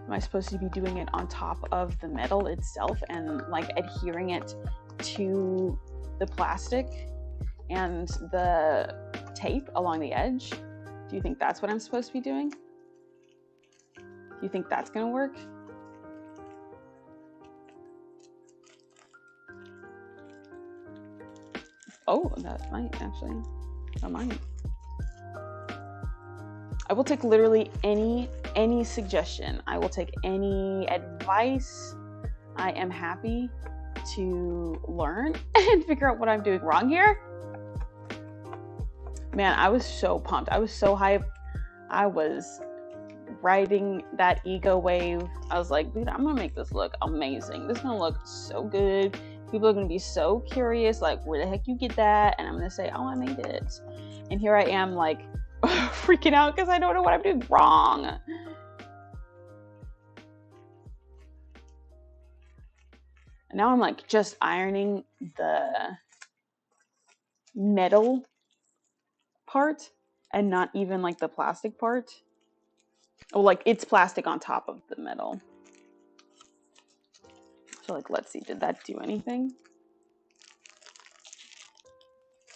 Am I supposed to be doing it on top of the metal itself and like adhering it to the plastic and the tape along the edge? Do you think that's what I'm supposed to be doing? Do you think that's gonna work? Oh, that might actually. That might. I will take literally any suggestion. I will take any advice. I am happy to learn and figure out what I'm doing wrong here. Man, I was so pumped. I was so hyped. I was riding that ego wave. I was like, dude, I'm gonna make this look amazing. This is gonna look so good. People are gonna be so curious, like, where the heck you get that? And I'm gonna say, oh, I made it. And here I am, like, freaking out because I don't know what I'm doing wrong. And now I'm like just ironing the metal part and not even like the plastic part. Oh, like it's plastic on top of the metal. So like, let's see, did that do anything?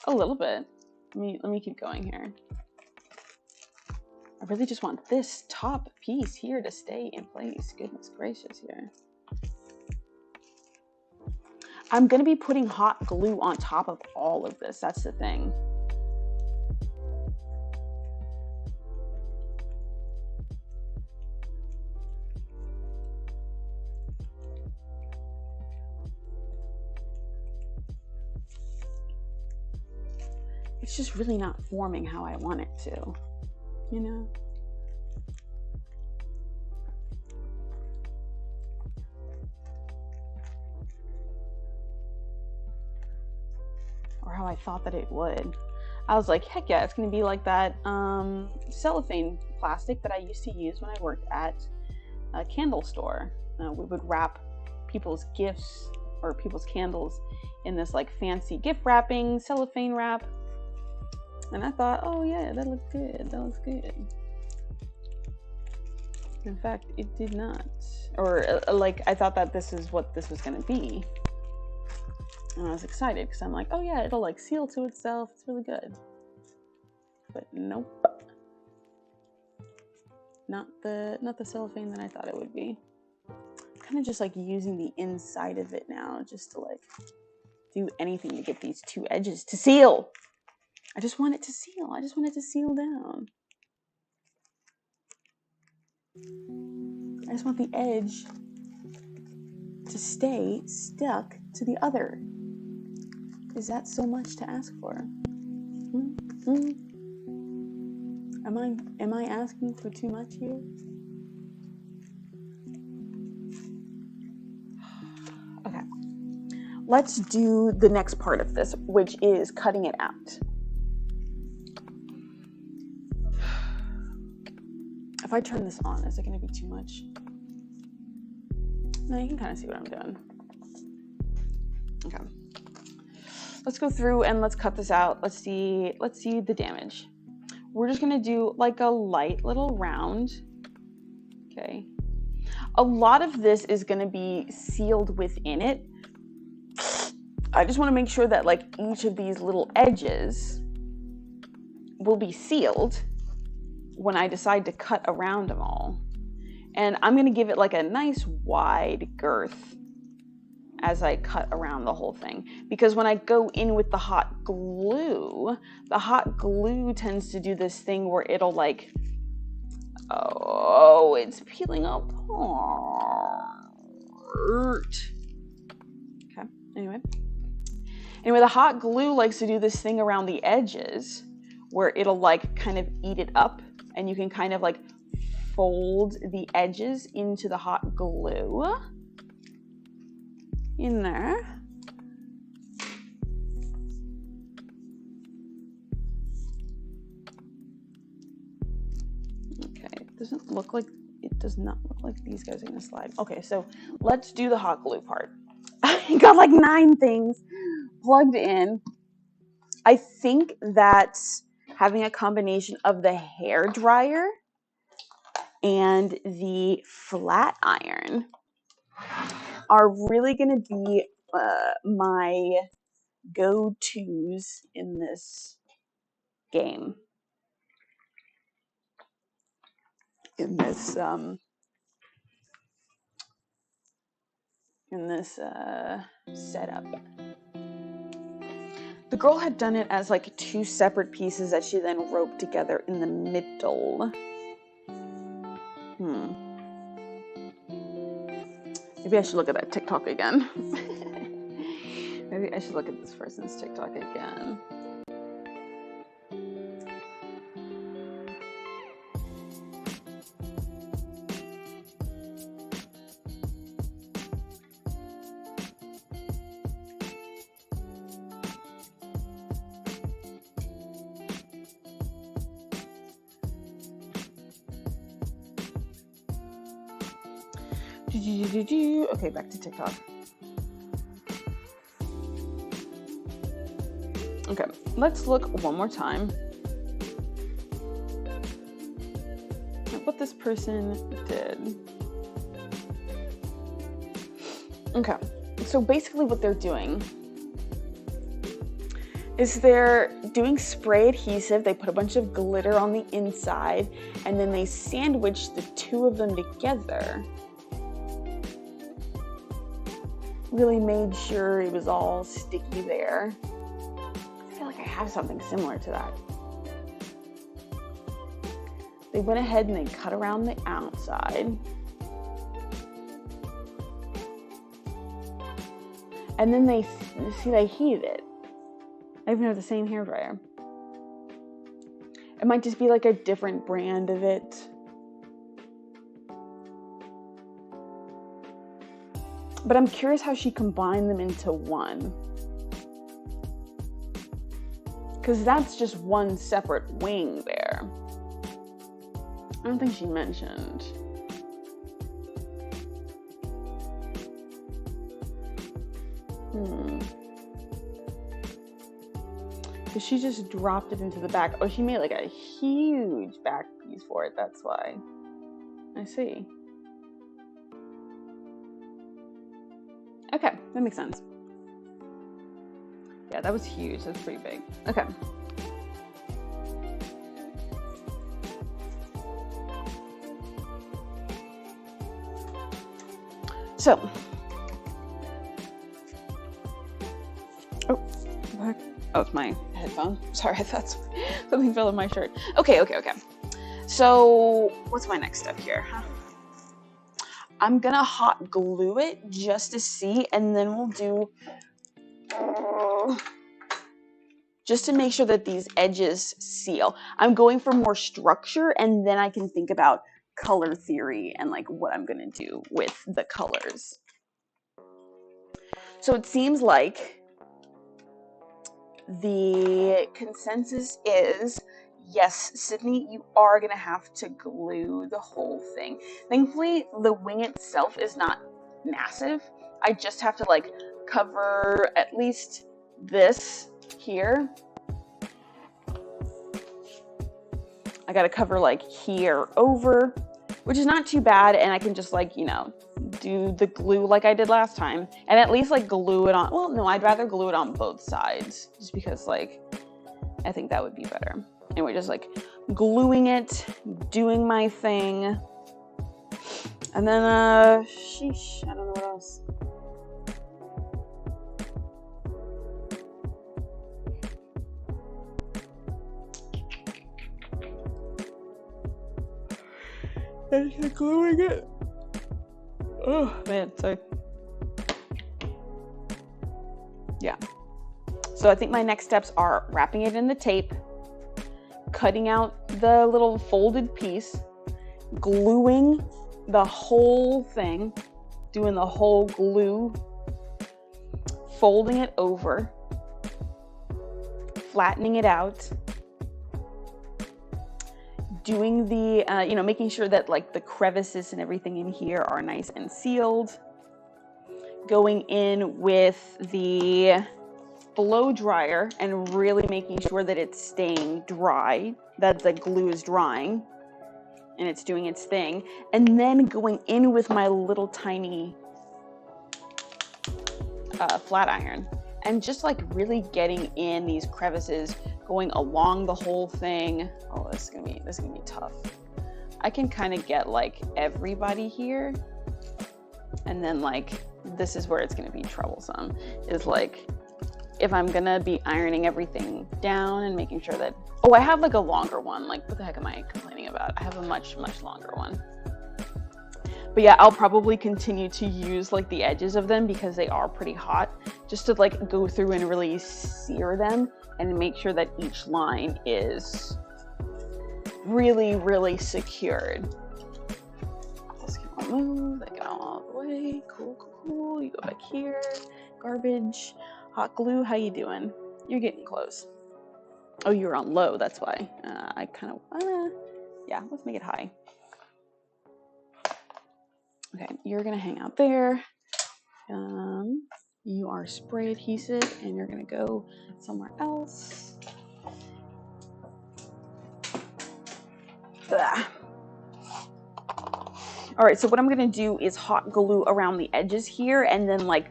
A little bit. Let me keep going here. I really just want this top piece here to stay in place. Goodness gracious here. I'm going to be putting hot glue on top of all of this. That's the thing. It's just really not forming how I want it to, you know? Or how I thought that it would. I was like, heck yeah, it's gonna be like that cellophane plastic that I used to use when I worked at a candle store. We would wrap people's gifts or people's candles in this like fancy gift wrapping cellophane wrap. And I thought, oh yeah, that looks good. That looks good. In fact, it did not. Or like, I thought that this is what this was gonna be. And I was excited because I'm like, oh yeah, it'll like seal to itself. It's really good. But nope. Not the cellophane that I thought it would be. I'm kind of just like using the inside of it now just to like do anything to get these two edges to seal. I just want it to seal. I just want it to seal down. I just want the edge to stay stuck to the other. Is that so much to ask for? Am I asking for too much here? Okay. let's do the next part of this, which is cutting it out. If I turn this on, is it going to be too much? No, you can kind of see what I'm doing. Okay. Let's go through and let's cut this out. Let's see the damage. We're just going to do like a light little round. Okay. A lot of this is going to be sealed within it. I just want to make sure that like each of these little edges will be sealed when I decide to cut around them all. And I'm going to give it like a nice wide girth as I cut around the whole thing. Because when I go in with the hot glue tends to do this thing where it'll like, oh, it's peeling apart. Okay, anyway, the hot glue likes to do this thing around the edges where it'll like kind of eat it up, and you can kind of like fold the edges into the hot glue in there. Okay, it does not look like these guys are gonna slide. Okay, so let's do the hot glue part. I got like 9 things plugged in. I think that having a combination of the hair dryer and the flat iron are really going to be my go-tos in this game. In this setup. The girl had done it as like 2 separate pieces that she then roped together in the middle. Maybe I should look at that TikTok again. Maybe I should look at this person's TikTok again. Okay, back to TikTok. Okay, let's look one more time at what this person did. Okay, so basically what they're doing is they're doing spray adhesive. They put a bunch of glitter on the inside, and then they sandwich the 2 of them together. Really made sure it was all sticky there. I feel like I have something similar to that. They went ahead and they cut around the outside. And then they heated it. I even have the same hairdryer. It might just be like a different brand of it. But I'm curious how she combined them into one. Because that's just one separate wing there. I don't think she mentioned. Because she just dropped it into the back. Oh, she made like a huge back piece for it. That's why. I see. Okay, that makes sense. Yeah, that was huge. That's pretty big. Okay. So. Oh, what? Oh, it's my headphone. Sorry, I thought something fell in my shirt. Okay. So, what's my next step here? I'm gonna hot glue it just to see, and then we'll do just to make sure that these edges seal. I'm going for more structure, and then I can think about color theory and like what I'm gonna do with the colors. So it seems like the consensus is, yes, Sydney, you are going to have to glue the whole thing. Thankfully, the wing itself is not massive. I just have to like cover at least this here. I got to cover like here over, which is not too bad. And I can just like, you know, do the glue like I did last time and at least like glue it on. Well, no, I'd rather glue it on both sides just because like, I think that would be better. Anyway, just like gluing it, doing my thing. And then, sheesh, I don't know what else. And gluing it. Oh man, sorry. Yeah. So I think my next steps are wrapping it in the tape, cutting out the little folded piece, gluing the whole thing, doing the whole glue, folding it over, flattening it out, doing the, you know, making sure that like the crevices and everything in here are nice and sealed, going in with the blow dryer and really making sure that it's staying dry, that the glue is drying and it's doing its thing, and then going in with my little tiny flat iron and just like really getting in these crevices, going along the whole thing. Oh, this is gonna be tough. I can kind of get like everybody here, and then like this is where it's gonna be troublesome, is like if I'm gonna be ironing everything down and making sure that, oh, I have like a longer one. Like what the heck am I complaining about? I have a much longer one. But yeah, I'll probably continue to use like the edges of them because they are pretty hot, just to like go through and really sear them and make sure that each line is really secured. This can all move, that can all the way. Cool. You go back here. Garbage. Hot glue, how you doing? You're getting close. Oh, you're on low, that's why. I kind of, yeah, let's make it high. Okay, you're gonna hang out there. You are spray adhesive and you're gonna go somewhere else. Ugh. All right, so what I'm gonna do is hot glue around the edges here and then like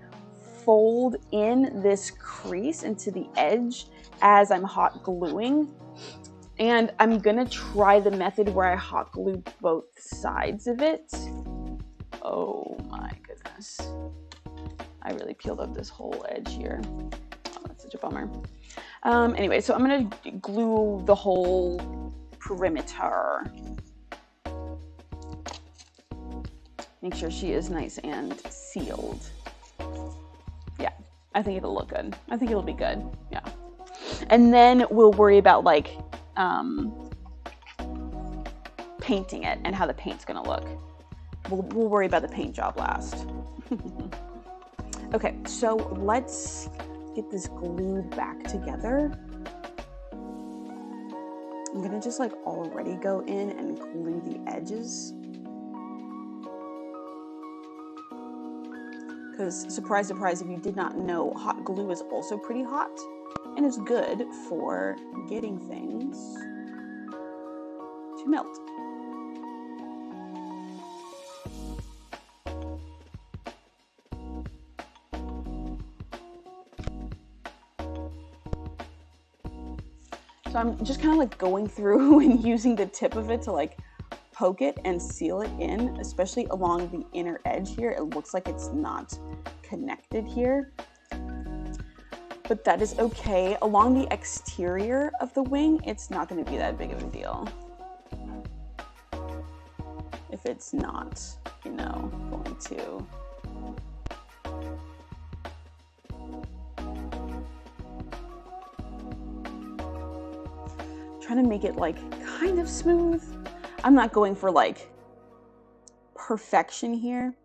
fold in this crease into the edge as I'm hot gluing. And I'm gonna try the method where I hot glue both sides of it. Oh my goodness. I really peeled up this whole edge here. Oh, that's such a bummer. Anyway, so I'm gonna glue the whole perimeter. Make sure she is nice and sealed. Yeah, I think it'll look good. I think it'll be good, yeah. And then we'll worry about like painting it and how the paint's gonna look. We'll worry about the paint job last. Okay, so let's get this glued back together. I'm gonna just like already go in and glue the edges. Because surprise, surprise, if you did not know, hot glue is also pretty hot and is good for getting things to melt. So I'm just kind of like going through and using the tip of it to like poke it and seal it in, especially along the inner edge here. It looks like it's not connected here, but that is okay. Along the exterior of the wing, it's not going to be that big of a deal if it's not, you know, going to. Trying to make it like kind of smooth. I'm not going for like perfection here.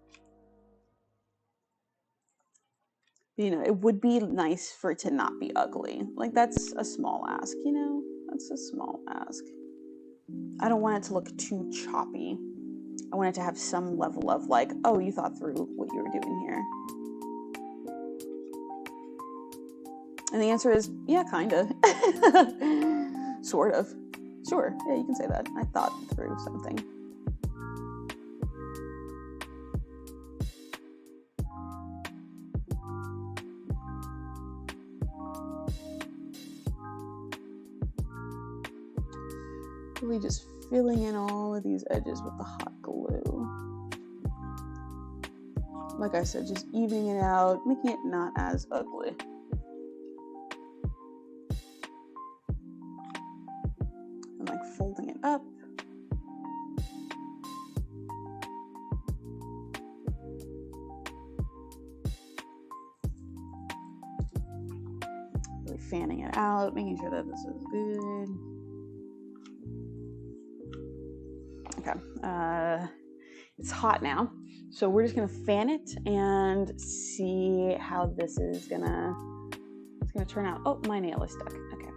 You know, it would be nice for it to not be ugly. Like, that's a small ask, you know? That's a small ask. I don't want it to look too choppy. I want it to have some level of like, oh, you thought through what you were doing here. And the answer is, yeah, kinda. Sort of. Sure, yeah, you can say that. I thought through something. Really just filling in all of these edges with the hot glue. Like I said, just evening it out, making it not as ugly. And like folding it up. Really fanning it out, making sure that this is good. Okay, it's hot now, so we're just gonna fan it and see how this is gonna turn out. Oh, my nail is stuck. Okay.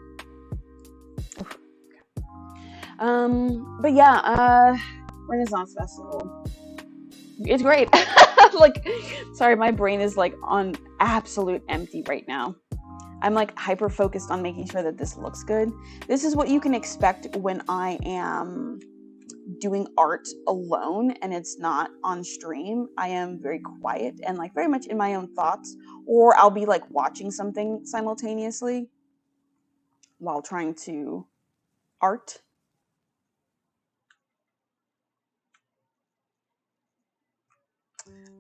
Oof. Okay. But yeah, Renaissance Festival. It's great. Like, sorry, my brain is like on absolute empty right now. I'm like hyper focused on making sure that this looks good. This is what you can expect when I am doing art alone and it's not on stream. I am very quiet and like very much in my own thoughts, or I'll be like watching something simultaneously while trying to art.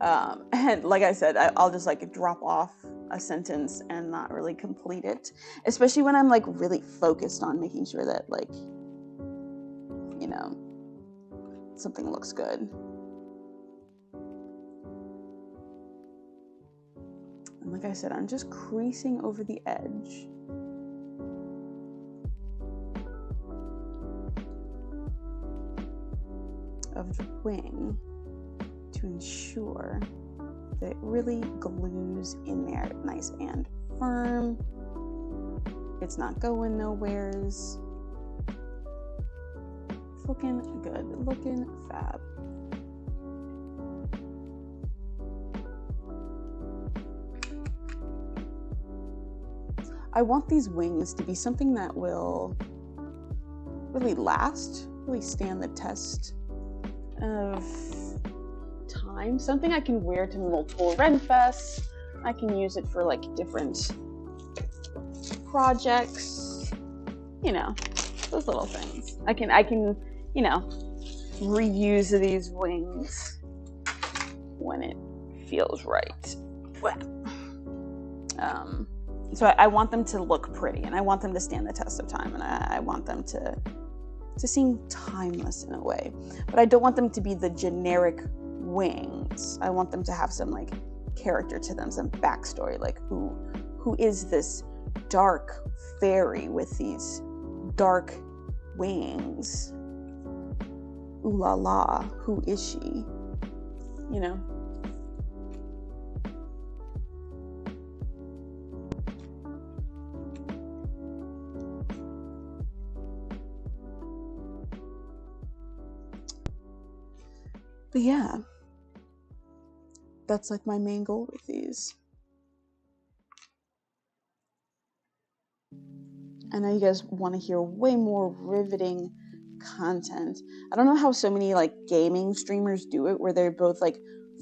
And like I said, I'll just like drop off a sentence and not really complete it, especially when I'm like really focused on making sure that, like, you know, something looks good. And like I said, I'm just creasing over the edge. Of the wing to ensure that it really glues in there nice and firm. It's not going nowheres. It's looking good, looking fab. I want these wings to be something that will really last, really stand the test of time. Something I can wear to multiple Ren Fests. I can use it for like different projects. You know, those little things. I can, you know, reuse these wings when it feels right. So I want them to look pretty, and I want them to stand the test of time, and I want them to seem timeless in a way. But I don't want them to be the generic wings. I want them to have some like character to them, some backstory, like who is this dark fairy with these dark wings? Ooh la la, who is she? You know? But yeah, that's like my main goal with these. I know you guys want to hear way more riveting content. I don't know how so many like gaming streamers do it, where they're both like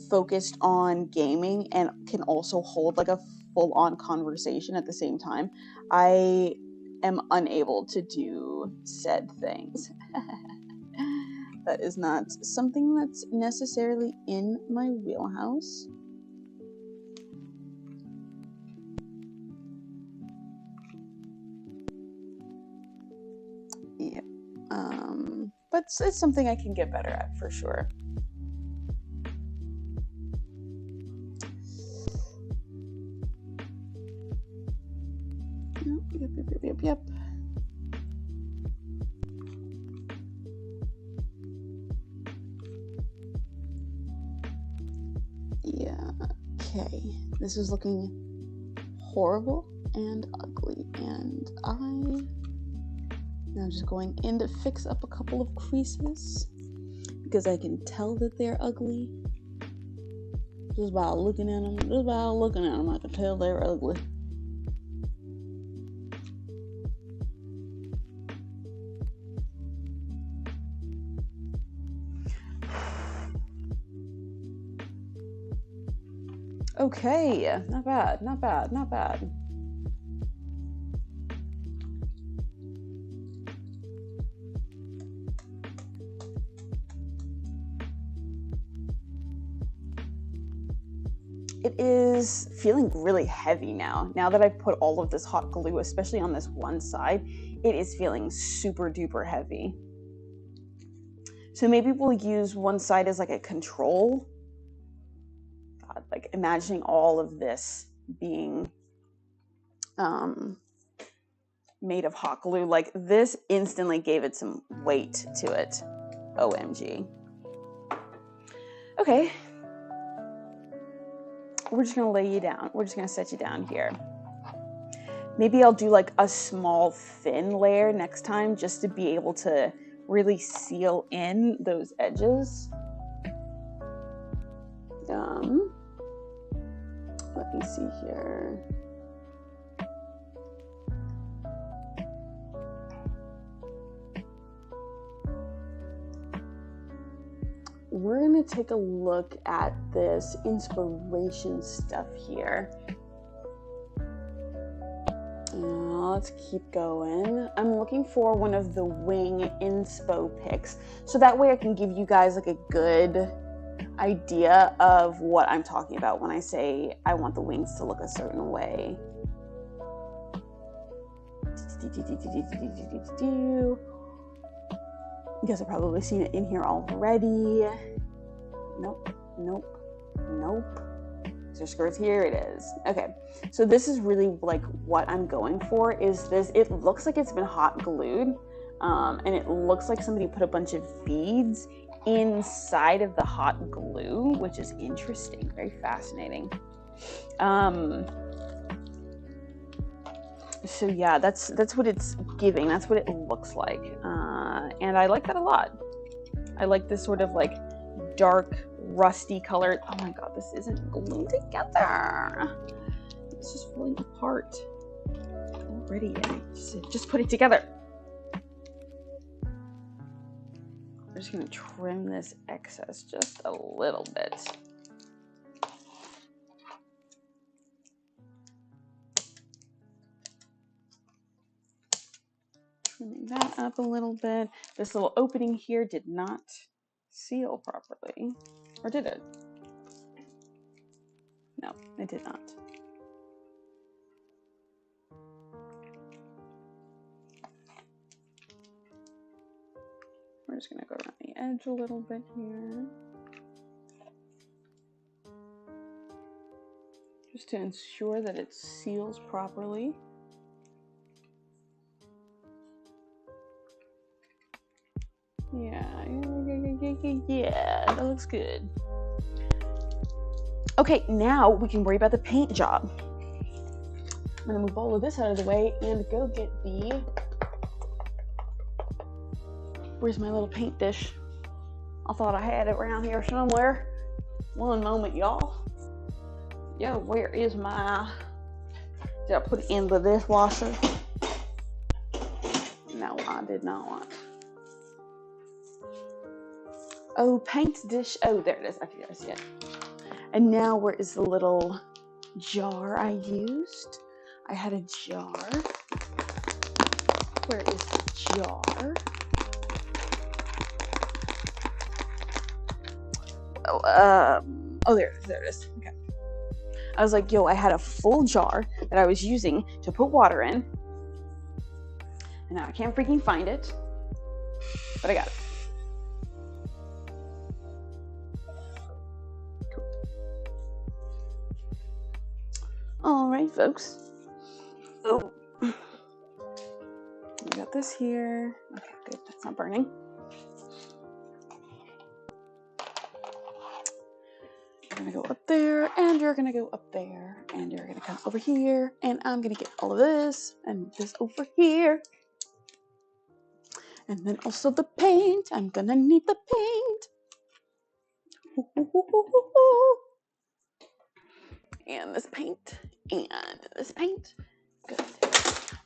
focused on gaming and can also hold like a full-on conversation at the same time. I am unable to do said things. That is not something that's necessarily in my wheelhouse. Yeah. But it's something I can get better at for sure. Yep. Yeah, okay. This is looking horrible and ugly, and I'm just going in to fix up a couple of creases because I can tell that they're ugly. Just by looking at them, I can tell they're ugly. Okay, not bad, not bad, not bad. It is feeling really heavy now. Now that I've put all of this hot glue, especially on this one side, it is feeling super duper heavy. So maybe we'll use one side as like a control. God, like imagining all of this being made of hot glue, like this instantly gave it some weight to it. OMG. Okay. We're just gonna lay you down. We're just gonna set you down here. Maybe I'll do like a small thin layer next time just to be able to really seal in those edges. Let me see here. We're gonna take a look at this inspiration stuff here. Let's keep going. I'm looking for one of the wing inspo pics, so that way I can give you guys like a good idea of what I'm talking about when I say I want the wings to look a certain way. You guys have probably seen it in here already. Nope, nope, nope. So skirts, here it is. Okay, so this is really like what I'm going for is this. It looks like it's been hot glued, and it looks like somebody put a bunch of beads inside of the hot glue, which is interesting, very fascinating. So yeah, that's what it's giving. That's what it looks like, and I like that a lot. I like this sort of like dark, rusty color. Oh my god, this isn't gluing together. It's just falling apart already. Just put it together. I'm just gonna trim this excess just a little bit. Trimming that up a little bit. This little opening here did not seal properly. Or did it? No, it did not. We're just gonna go around the edge a little bit here. Just to ensure that it seals properly. Yeah, that looks good. Okay, now we can worry about the paint job. I'm gonna move all of this out of the way and go get the, where's my little paint dish? I thought I had it around here somewhere. One moment, y'all. Yo, where is my, did I put it in the dishwasher? No, I did not. Oh, paint dish. Oh, there it is. I think I see it. And now where is the little jar I used? I had a jar. Where is the jar? Oh, there it is. Okay. I was like, yo, I had a full jar that I was using to put water in. And now I can't freaking find it. But I got it. All right, folks. Oh, we got this here. Okay, good. That's not burning. I'm gonna go up there, and you're gonna go up there, and you're gonna come over here, and I'm gonna get all of this and this over here. And then also the paint. I'm gonna need the paint. And this paint, and this paint. Good.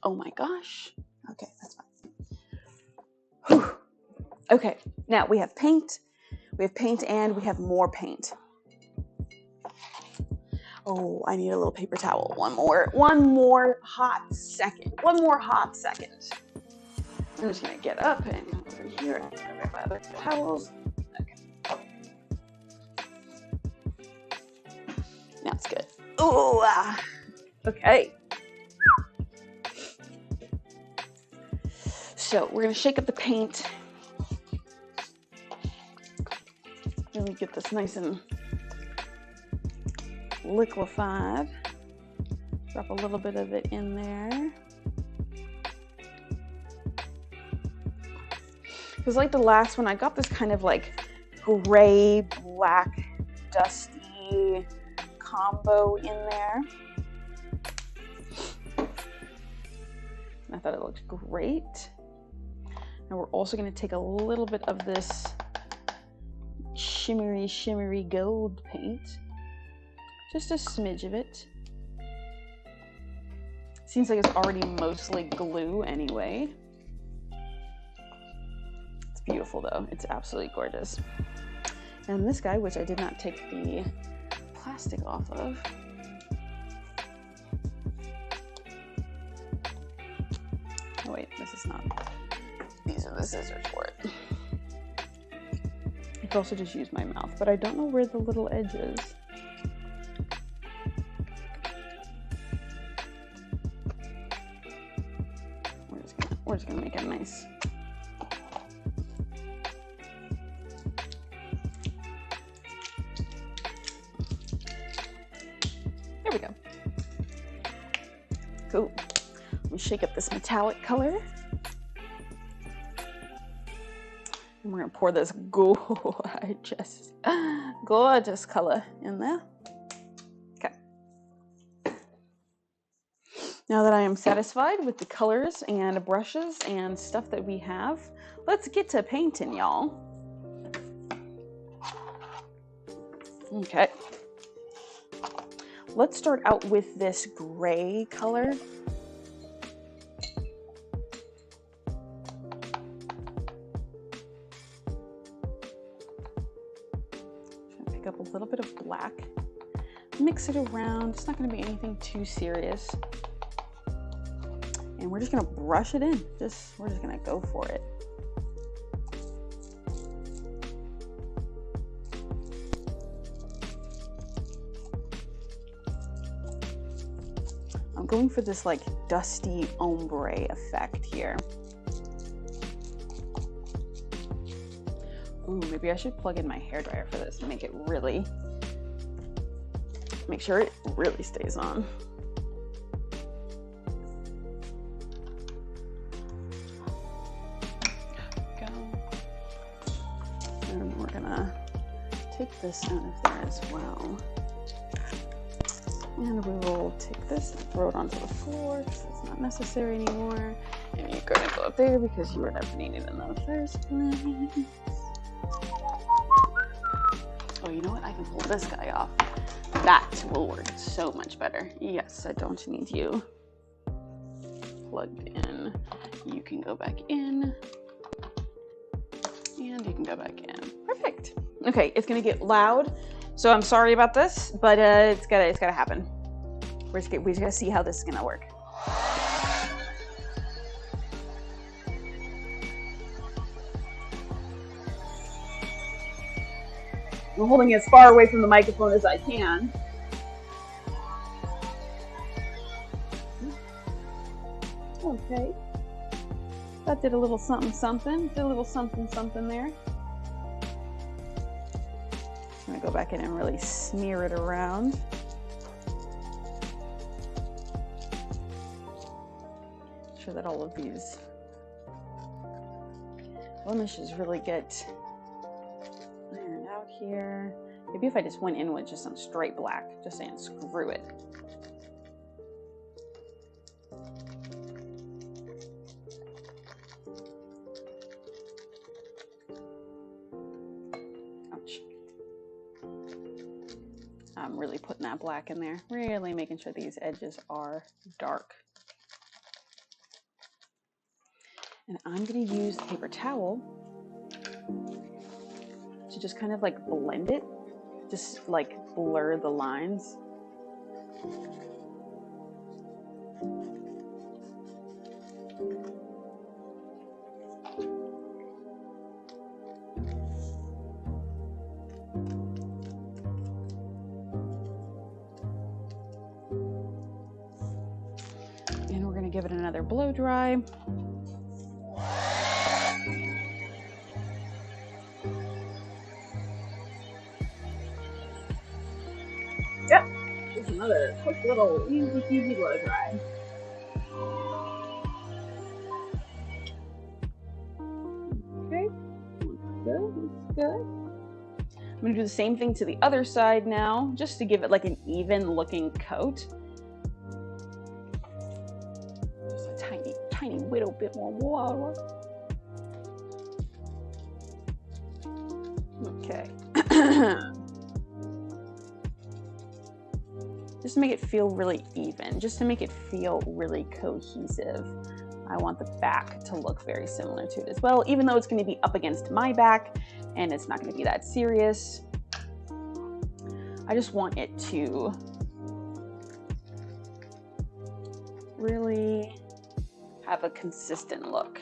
Oh my gosh. Okay, that's fine. Whew. Okay, now we have paint. We have paint and we have more paint. Oh, I need a little paper towel. One more hot second. One more hot second. I'm just gonna get up and go over here and grab my other towels. Okay. Now it's good. Oh, okay. So we're gonna shake up the paint. Really get this nice and liquefied. Drop a little bit of it in there. Because like the last one, I got this kind of like gray, black, dusty combo in there. I thought it looked great. And we're also going to take a little bit of this shimmery gold paint. Just a smidge of it. Seems like it's already mostly glue anyway. It's beautiful though. It's absolutely gorgeous. And this guy, which I did not take the plastic off of. Oh wait, this is not. These are the scissors for it. I could also just use my mouth, but I don't know where the little edge is. We're just gonna make it nice. There we go. Cool. Let me shake up this metallic color. And we're gonna pour this gorgeous color in there. Okay. Now that I am satisfied with the colors and brushes and stuff that we have, let's get to painting, y'all. Okay. Let's start out with this gray color. Pick up a little bit of black, mix it around. It's not going to be anything too serious. And we're just going to brush it in. We're just going to go for it. I'm going for this like dusty ombre effect here. Ooh, maybe I should plug in my hairdryer for this and make sure it really stays on. There we go. And we're gonna take this out of there as well. And we will take this and throw it onto the floor because it's not necessary anymore. And you're gonna go up there because you were never needed in the first place. Oh, you know what? I can pull this guy off. That will work so much better. Yes, I don't need you plugged in. You can go back in. And you can go back in. Perfect. Okay, it's gonna get loud. So I'm sorry about this, but it's gotta happen. We just gotta see how this is gonna work. I'm holding it as far away from the microphone as I can. Okay. That did a little something something. Did a little something something there. I'm gonna go back in and really smear it around. Make sure that all of these blemishes really get ironed out here. Maybe if I just went in with just some straight black, just saying screw it. Ouch. I'm really putting that black in there, really making sure these edges are dark. And I'm going to use a paper towel to just kind of like blend it, just like blur the lines. And we're going to give it another blow dry. Yep, just another quick little easy peasy blow dry. Okay, looks good, looks good. I'm going to do the same thing to the other side now, just to give it like an even looking coat. Just a tiny, tiny little bit more water. Okay. Just to make it feel really even, just to make it feel really cohesive. I want the back to look very similar to it as well, even though it's going to be up against my back and it's not going to be that serious. I just want it to really have a consistent look.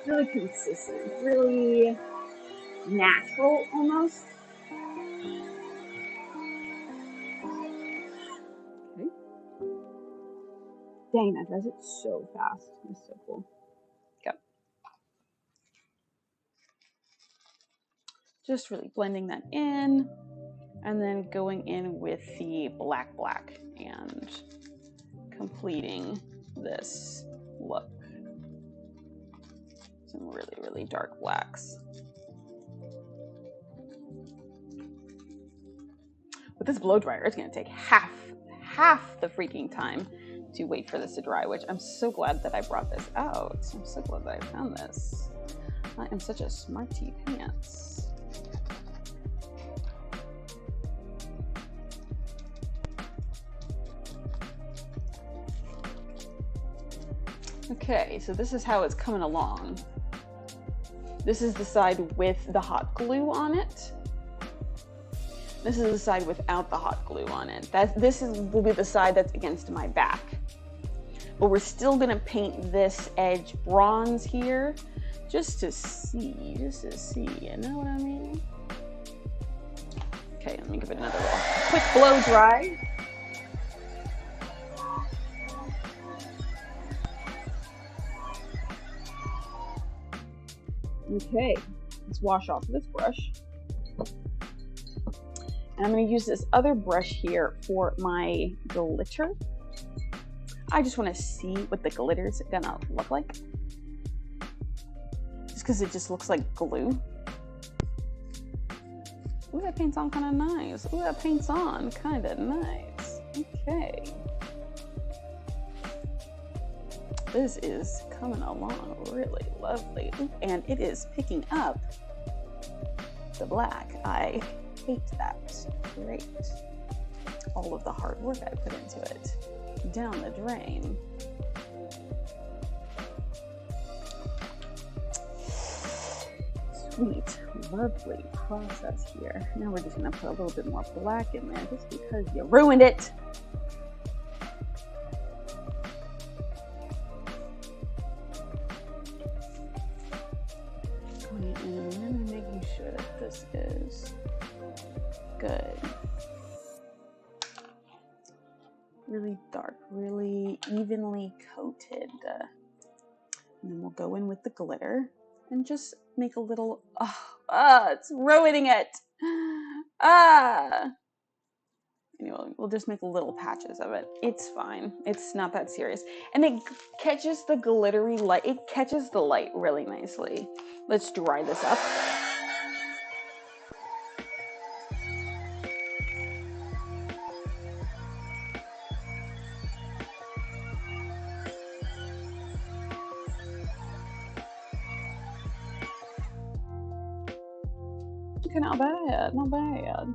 Really consistent, really natural almost. Okay. Dang, that does it so fast. That's so cool. Yep. Just really blending that in, and then going in with the black and completing this look. Some really, really dark blacks. With this blow dryer, it's going to take half the freaking time to wait for this to dry, which I'm so glad that I brought this out. I'm so glad that I found this. I am such a smarty pants. Okay, so this is how it's coming along. This is the side with the hot glue on it. This is the side without the hot glue on it. Will be the side that's against my back. But we're still gonna paint this edge bronze here, just to see, you know what I mean? Okay, let me give it another little quick blow dry. Okay, let's wash off this brush. And I'm going to use this other brush here for my glitter. I just want to see what the glitter is going to look like. Just because it just looks like glue. Ooh, that paint's on kind of nice. Ooh, that paint's on kind of nice. Okay. This is coming along really lovely. Ooh, and it is picking up the black. I hate that. Great. All of the hard work I put into it down the drain. Sweet, lovely process here. Now we're just gonna put a little bit more black in there just because you ruined it. Going in and making sure that this is good. Really dark, really evenly coated. And then we'll go in with the glitter and just make a little, it's ruining it. Anyway, we'll just make little patches of it. It's fine. It's not that serious. And it catches the glittery light. It catches the light really nicely. Let's dry this up. Okay, not bad, not bad.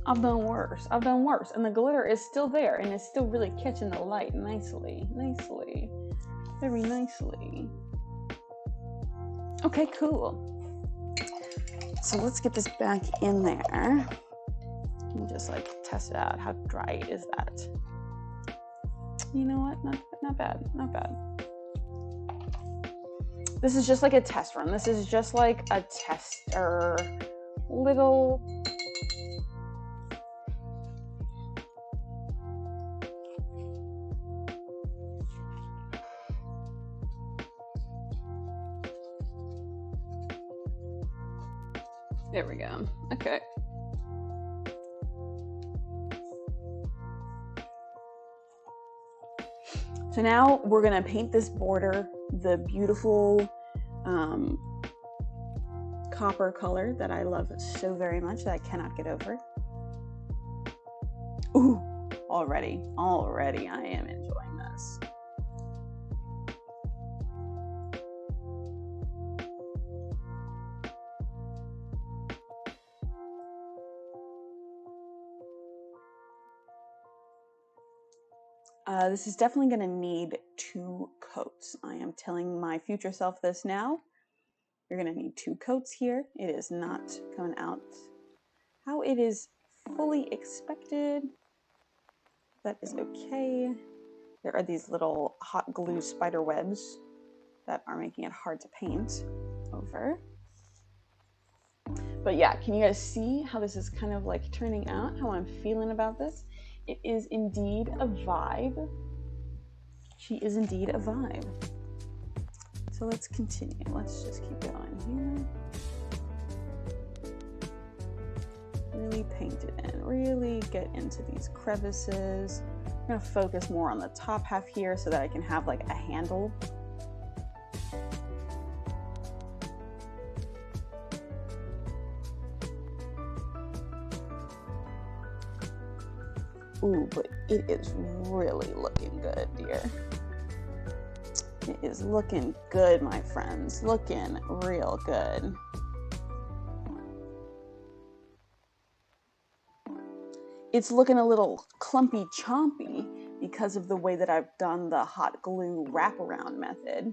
I've done worse. I've done worse. And the glitter is still there and it's still really catching the light nicely. Nicely. Very nicely. Okay, cool. So let's get this back in there. And just like test it out. How dry is that? You know what? Not bad. Not bad. This is just like a test run. This is just like a tester little. There we go. Okay. So now we're gonna paint this border the beautiful copper color that I love so very much that I cannot get over. Ooh, already I am enjoying this. This is definitely going to need 2 coats. I am telling my future self this now. You're going to need 2 coats here. It is not coming out how it is fully expected. That is okay. There are these little hot glue spider webs that are making it hard to paint over. But yeah, can you guys see how this is kind of like turning out, how I'm feeling about this? It is indeed a vibe. She is indeed a vibe. So let's continue. Let's just keep going here. Really paint it in. Really get into these crevices. I'm gonna focus more on the top half here so that I can have like a handle. Ooh, but it is really looking good, dear. It is looking good, my friends. Looking real good. It's looking a little clumpy chompy because of the way that I've done the hot glue wraparound method.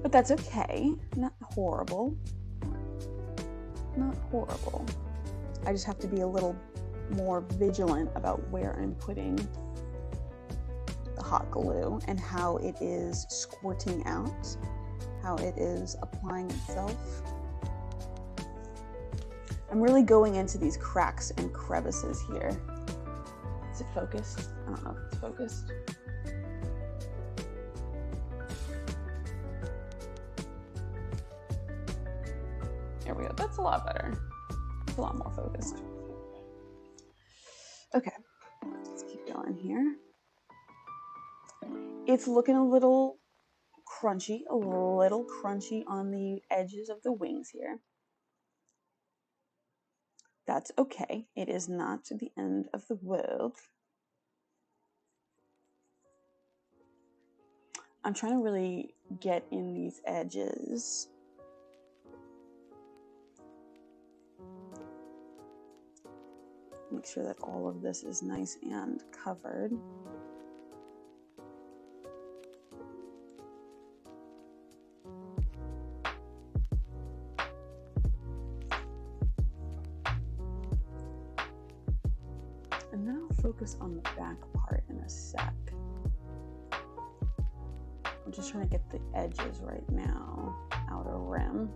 But that's okay. Not horrible. Not horrible. I just have to be a little more vigilant about where I'm putting the hot glue and how it is squirting out, how it is applying itself. I'm really going into these cracks and crevices here. Is it focused? I don't know if it's focused. There we go. That's a lot better. It's a lot more focused. Okay, let's keep going here. It's looking a little crunchy on the edges of the wings here. That's okay. It is not the end of the world. I'm trying to really get in these edges. Make sure that all of this is nice and covered. And then I'll focus on the back part in a sec. I'm just trying to get the edges right now, outer rim.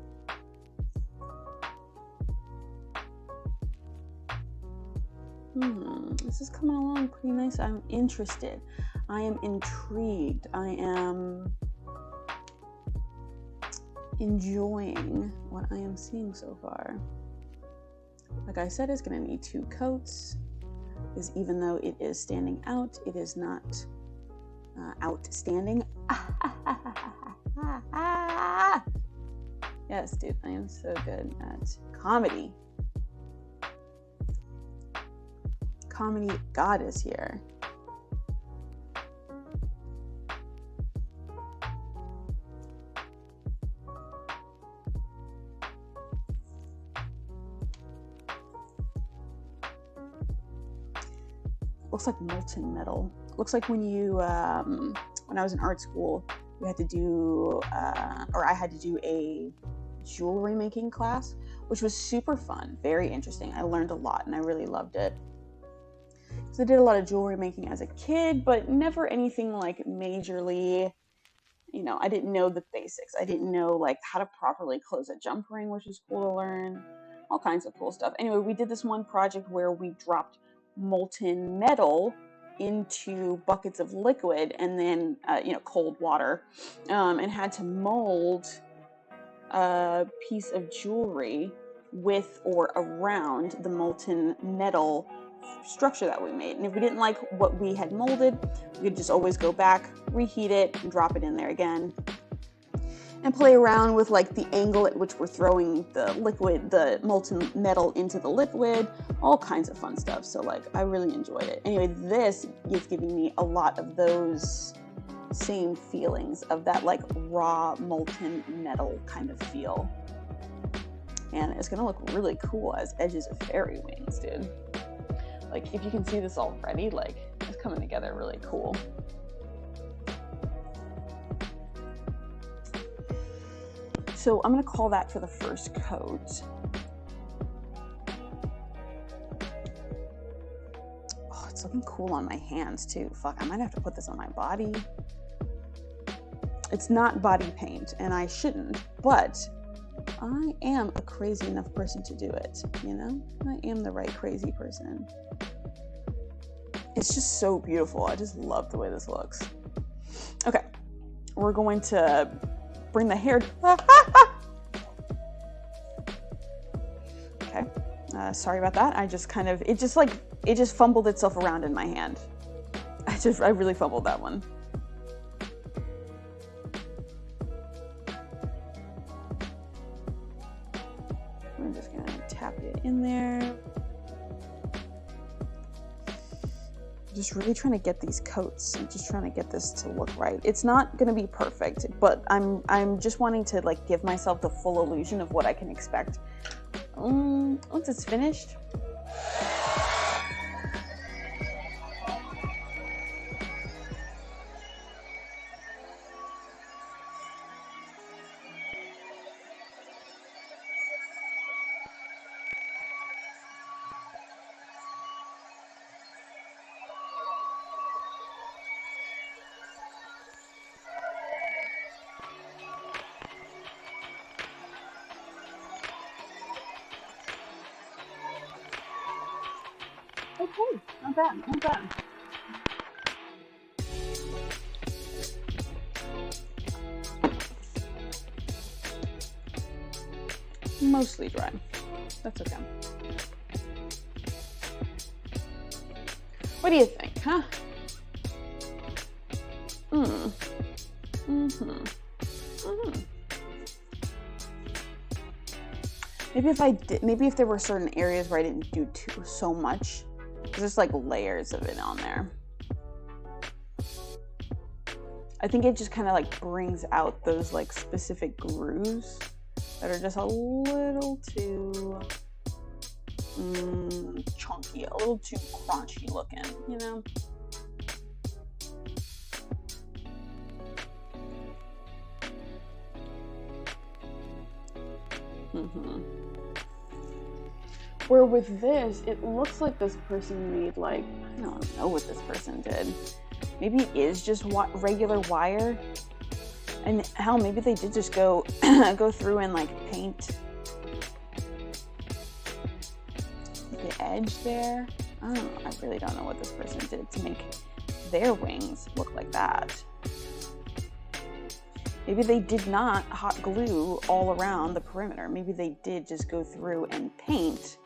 This is coming along pretty nice. I'm interested. I am intrigued. I am enjoying what I am seeing so far. Like I said, it's going to need 2 coats. Because even though it is standing out, it is not outstanding. Yes, dude, I am so good at comedy. Comedy goddess here. looks like molten metal. Looks like when you, when I was in art school, we had to do, or I had to do a jewelry making class, which was super fun, very interesting. I learned a lot and I really loved it. So I did a lot of jewelry making as a kid, but never anything like majorly, you know, I didn't know the basics. I didn't know like how to properly close a jump ring, which was cool to learn. All kinds of cool stuff. Anyway, we did this one project where we dropped molten metal into buckets of liquid and then, you know, cold water, and had to mold a piece of jewelry with or around the molten metal structure that we made. And if we didn't like what we had molded, we could just always go back, reheat it, and drop it in there again. And play around with like the angle at which we're throwing the liquid, the molten metal into the liquid, all kinds of fun stuff. So like, I really enjoyed it. Anyway, this is giving me a lot of those same feelings of that like raw molten metal kind of feel. And it's gonna look really cool as edges of fairy wings, dude. Like if you can see this already, like it's coming together really cool. So I'm gonna call that for the first coat. Oh, it's looking cool on my hands too. Fuck, I might have to put this on my body. It's not body paint, and I shouldn't, but I am a crazy enough person to do it, you know? I am the right crazy person. It's just so beautiful. I just love the way this looks. Okay, we're going to bring the hair. Okay, sorry about that. I just kind of, it just fumbled itself around in my hand. I really fumbled that one. I'm just gonna tap it in there. Just really trying to get these coats. I'm just trying to get this to look right. It's not going to be perfect, but I'm just wanting to like give myself the full illusion of what I can expect once it's finished. Okay, not bad, not bad. Mostly dry. That's okay. What do you think, huh? Maybe if there were certain areas where I didn't do so much, there's like layers of it on there. I think it just kind of like brings out those like specific grooves that are just a little too chunky, a little too crunchy looking, you know? Where with this, it looks like this person made like, I don't know what this person did. Maybe it is just regular wire. And hell, maybe they did just go through and like paint the edge there. I don't know. I really don't know what this person did to make their wings look like that. Maybe they did not hot glue all around the perimeter. Maybe they did just go through and paint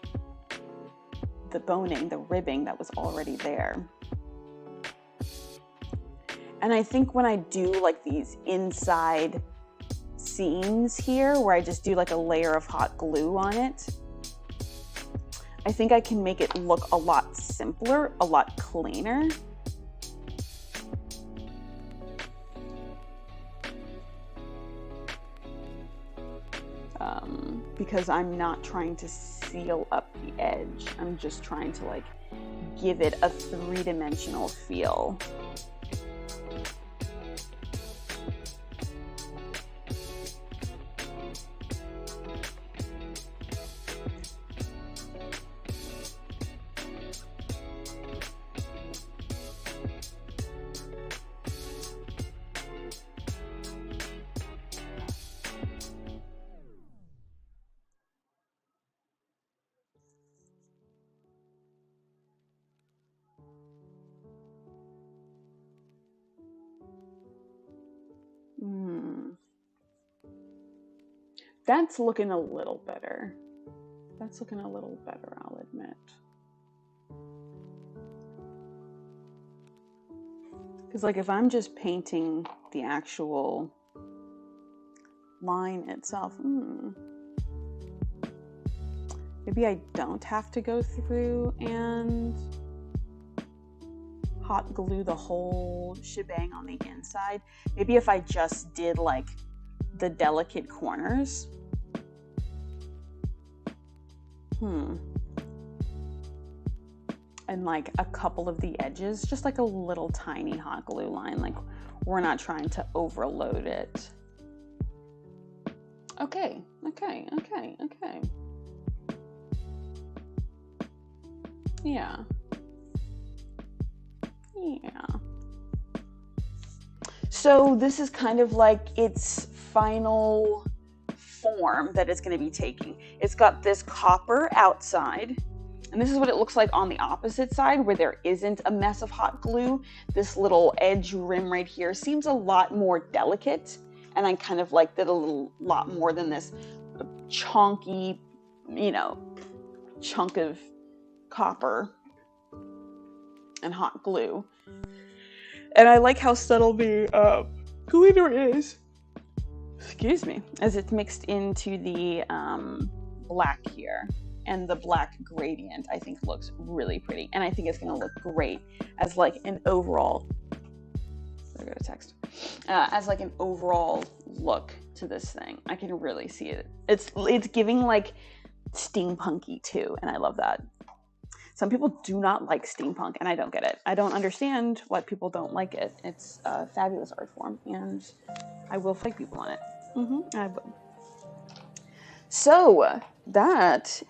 the boning, the ribbing that was already there. And I think when I do like these inside seams here, where I just do like a layer of hot glue on it, I think I can make it look a lot simpler, a lot cleaner. Because I'm not trying to seal up the edge. I'm just trying to like give it a 3-dimensional feel. That's looking a little better. That's looking a little better, I'll admit. Because like if I'm just painting the actual line itself, maybe I don't have to go through and hot glue the whole shebang on the inside. Maybe if I just did like the delicate corners. And like a couple of the edges, just like a little tiny hot glue line. Like we're not trying to overload it. Okay. Yeah. So this is kind of like its final form that it's going to be taking. It's got this copper outside, and this is what it looks like on the opposite side where there isn't a mess of hot glue. This little edge rim right here seems a lot more delicate, and I kind of like that a lot more than this chonky, chunk of copper and hot glue. And I like how subtle the glitter is. Excuse me, as it's mixed into the black here. And the black gradient, I think, looks really pretty. And I think it's going to look great as like an overall, I got a text, as like an overall look to this thing. I can really see it. It's giving like steampunky too, and I love that. Some people do not like steampunk, and I don't get it. I don't understand why people don't like it. It's a fabulous art form, and I will fight people on it. I will. So that's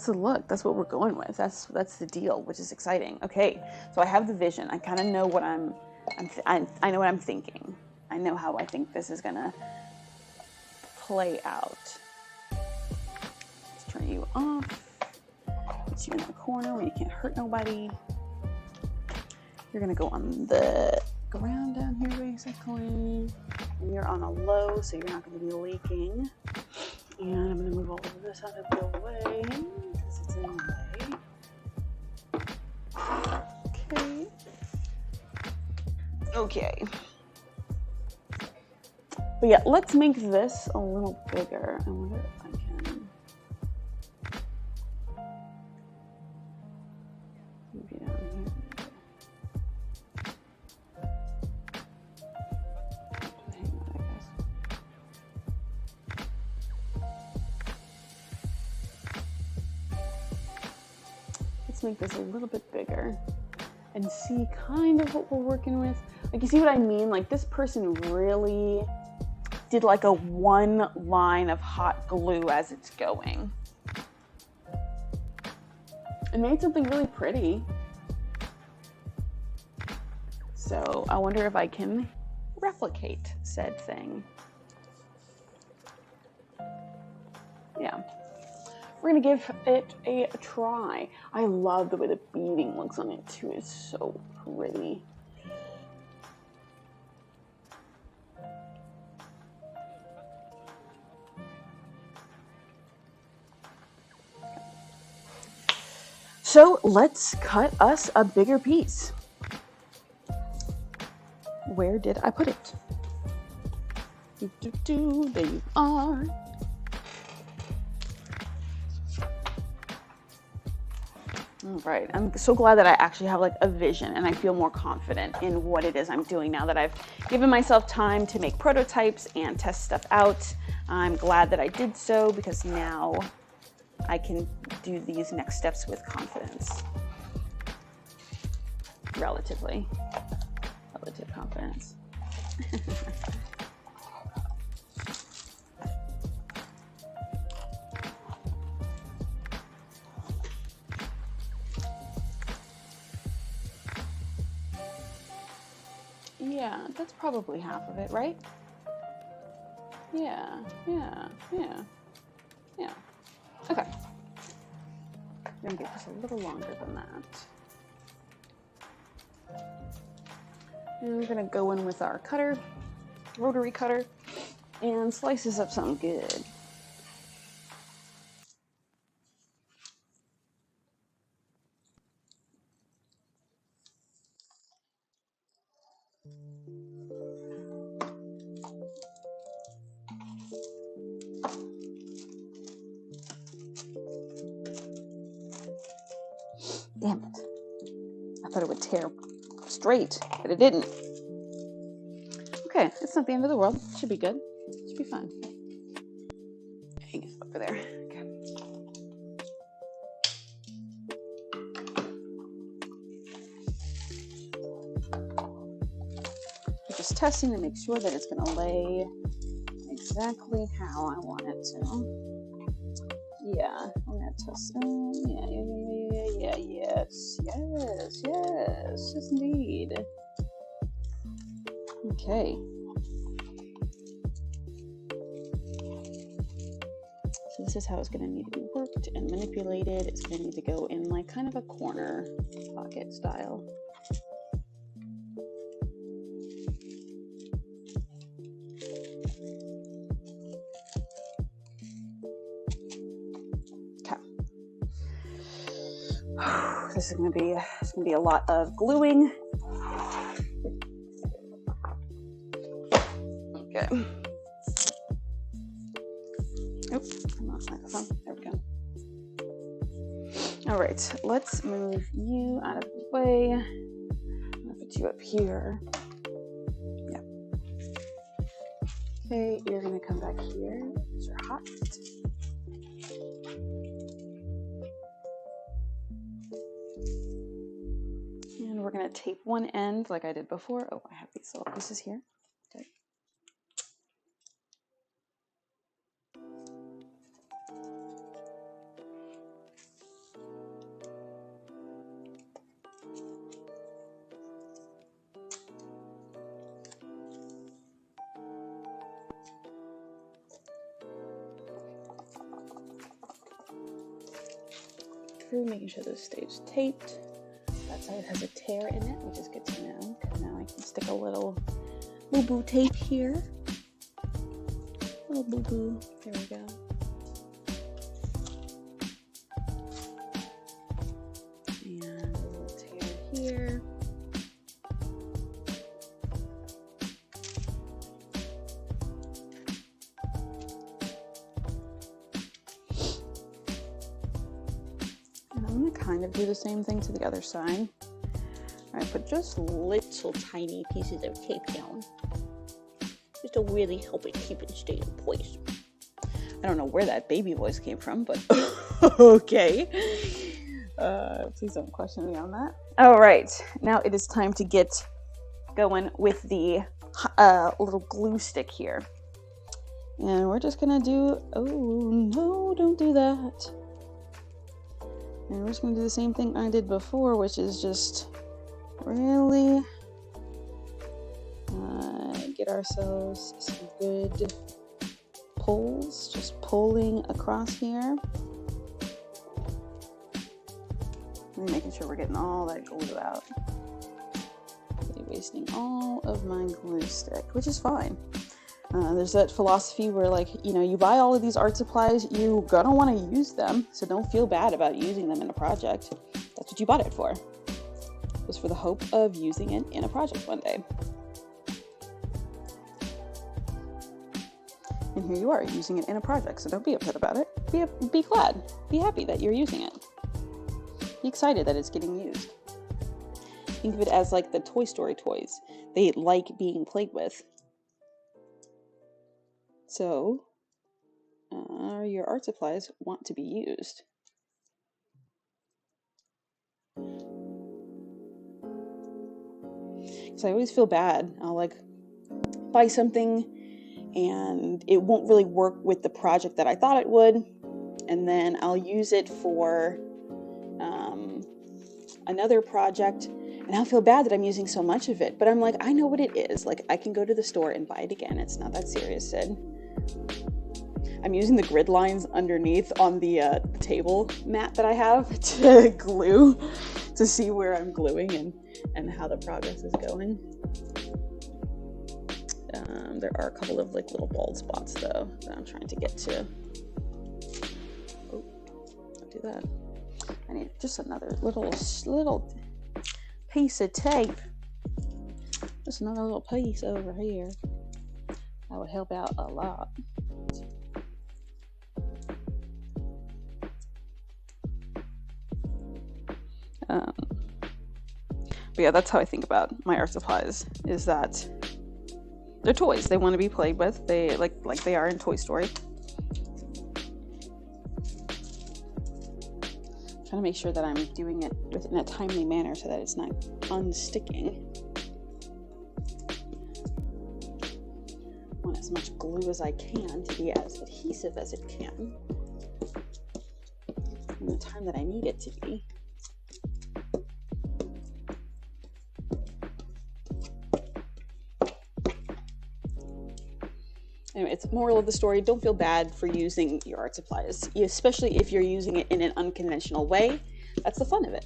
the look. That's what we're going with. That's the deal, which is exciting. Okay, so I have the vision. I kind of know what I know what I'm thinking. I know how I think this is gonna play out. Let's turn you off. Put you in the corner where you can't hurt nobody. You're gonna go on the ground down here basically. And you're on a low, so you're not gonna be leaking. And I'm gonna move all of this out of the way because it's in the way. Okay. But yeah, let's make this a little bigger. I wonder if I can move you down here. Hang on, I guess. Let's make this a little bit bigger and see kind of what we're working with. Like, you see what I mean? Like, this person really did like a one line of hot glue as it's going. It made something really pretty. So I wonder if I can replicate said thing. Yeah. We're gonna give it a try. I love the way the beading looks on it too. It's so pretty. So let's cut us a bigger piece. Where did I put it? There you are. All right, I'm so glad that I actually have like a vision and I feel more confident in what it is I'm doing now that I've given myself time to make prototypes and test stuff out. I'm glad that I did so because now I can do these next steps with confidence. Relative confidence. Yeah, that's probably half of it, right? Yeah. Okay. I'm gonna get this a little longer than that. And we're gonna go in with our cutter, rotary cutter, and slice this up something good. Damn it. I thought it would tear straight, but it didn't. Okay, it's not the end of the world. It should be good. It should be fun. Hang it over there. Okay. I'm just testing to make sure that it's going to lay exactly how I want it to. Yeah, I'm going to test. Yes, indeed. Okay. So this is how it's going to need to be worked and manipulated. It's going to need to go in like kind of a corner pocket style. This is going to be a lot of gluing. Okay. Oops, I'm off microphone. There we go. All right, let's move you out of the way. I'm going to put you up here. Yeah. Okay, you're going to come back here because you're hot. And we're going to tape one end like I did before. Oh, I have these little pieces here. Okay. Making sure this stays taped. That side has a tear in it, which is good to know, because now I can stick a little boo-boo tape here. Little boo-boo. There we go. And a little tear here. Kind of do the same thing to the other side. I put just little tiny pieces of tape down just to really help it keep it stay in place. I don't know where that baby voice came from, but okay. Please don't question me on that. All right, now it is time to get going with the little glue stick here. And we're just gonna do, oh no, don't do that. And we're just going to do the same thing I did before, which is just really get ourselves some good pulls, just pulling across here. And making sure we're getting all that glue out. Really wasting all of my glue stick, which is fine. There's that philosophy where, like, you know, you buy all of these art supplies, you're gonna want to use them, so don't feel bad about using them in a project. That's what you bought it for. It was for the hope of using it in a project one day. And here you are, using it in a project, so don't be upset about it. Be glad. Be happy that you're using it. Be excited that it's getting used. Think of it as like the Toy Story toys. They like being played with. So, your art supplies want to be used. Because I always feel bad. I'll like buy something and it won't really work with the project that I thought it would. And then I'll use it for another project, and I'll feel bad that I'm using so much of it. But I'm like, I know what it is. Like, I can go to the store and buy it again. It's not that serious, Sid. I'm using the grid lines underneath on the table mat that I have to glue, to see where I'm gluing and how the progress is going. There are a couple of like little bald spots though that I'm trying to get to. Oh, don't do that. I need just another little piece of tape. Just another little piece over here. That would help out a lot. But yeah, that's how I think about my art supplies, is that they're toys. They want to be played with. They like they are in Toy Story. Trying to make sure that I'm doing it in a timely manner so that it's not unsticking. I want as much glue as I can to be as adhesive as it can in the time that I need it to be. Anyway, it's moral of the story, don't feel bad for using your art supplies, especially if you're using it in an unconventional way. That's the fun of it.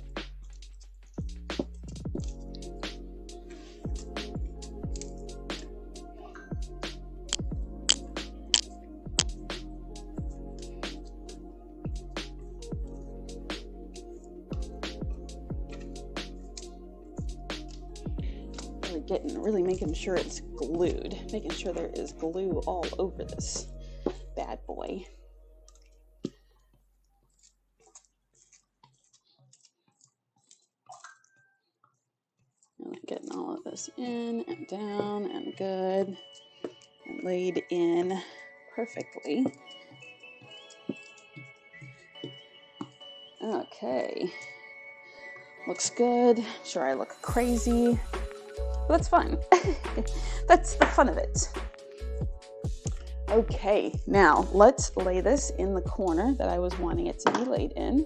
Really making sure it's glued, making sure there is glue all over this bad boy. Getting all of this in and down and good and laid in perfectly. Okay, looks good. Sure, I look crazy. But that's fun. That's the fun of it. Okay, now let's lay this in the corner that I was wanting it to be laid in.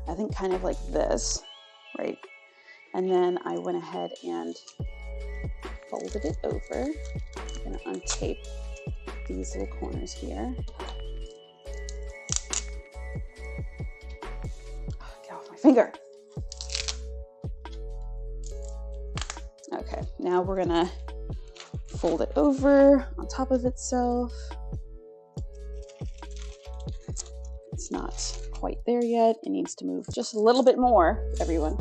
I think kind of like this, right? And then I went ahead and folded it over. I'm gonna untape these little corners here. Oh, get off my finger. Okay, now we're gonna fold it over on top of itself. It's not quite there yet. It needs to move just a little bit more, everyone.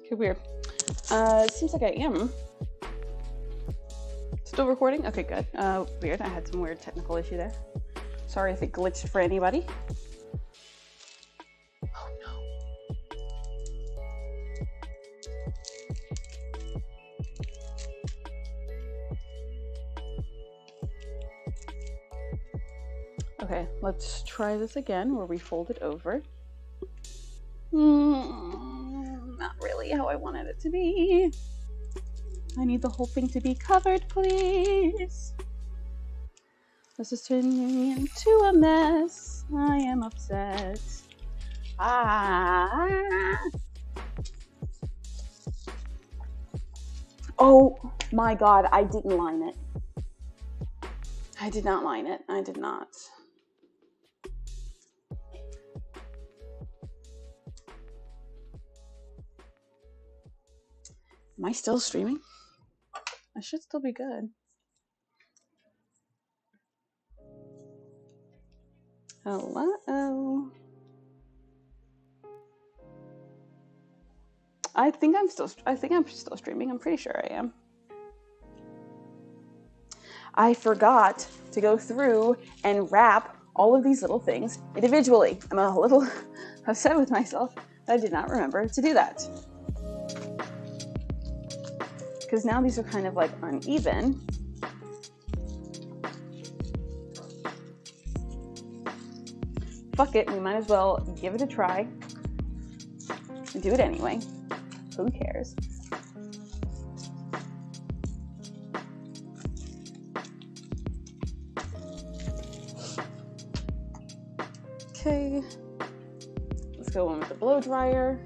Okay, weird. It seems like I am still recording. Okay, good. Weird. I had some weird technical issue there. Sorry if it glitched for anybody. Oh no. Okay, let's try this again where we fold it over. Not really how I wanted it to be. I need the whole thing to be covered, please. This is turning me into a mess. I am upset. Oh my God, I didn't line it. I did not line it. I did not. Am I still streaming? I should still be good. Hello. I think I'm still streaming. I'm pretty sure I am. I forgot to go through and wrap all of these little things individually. I'm a little upset with myself that I did not remember to do that. Because now these are kind of like uneven. Fuck it, we might as well give it a try and do it anyway. Who cares? Okay, let's go in with the blow dryer.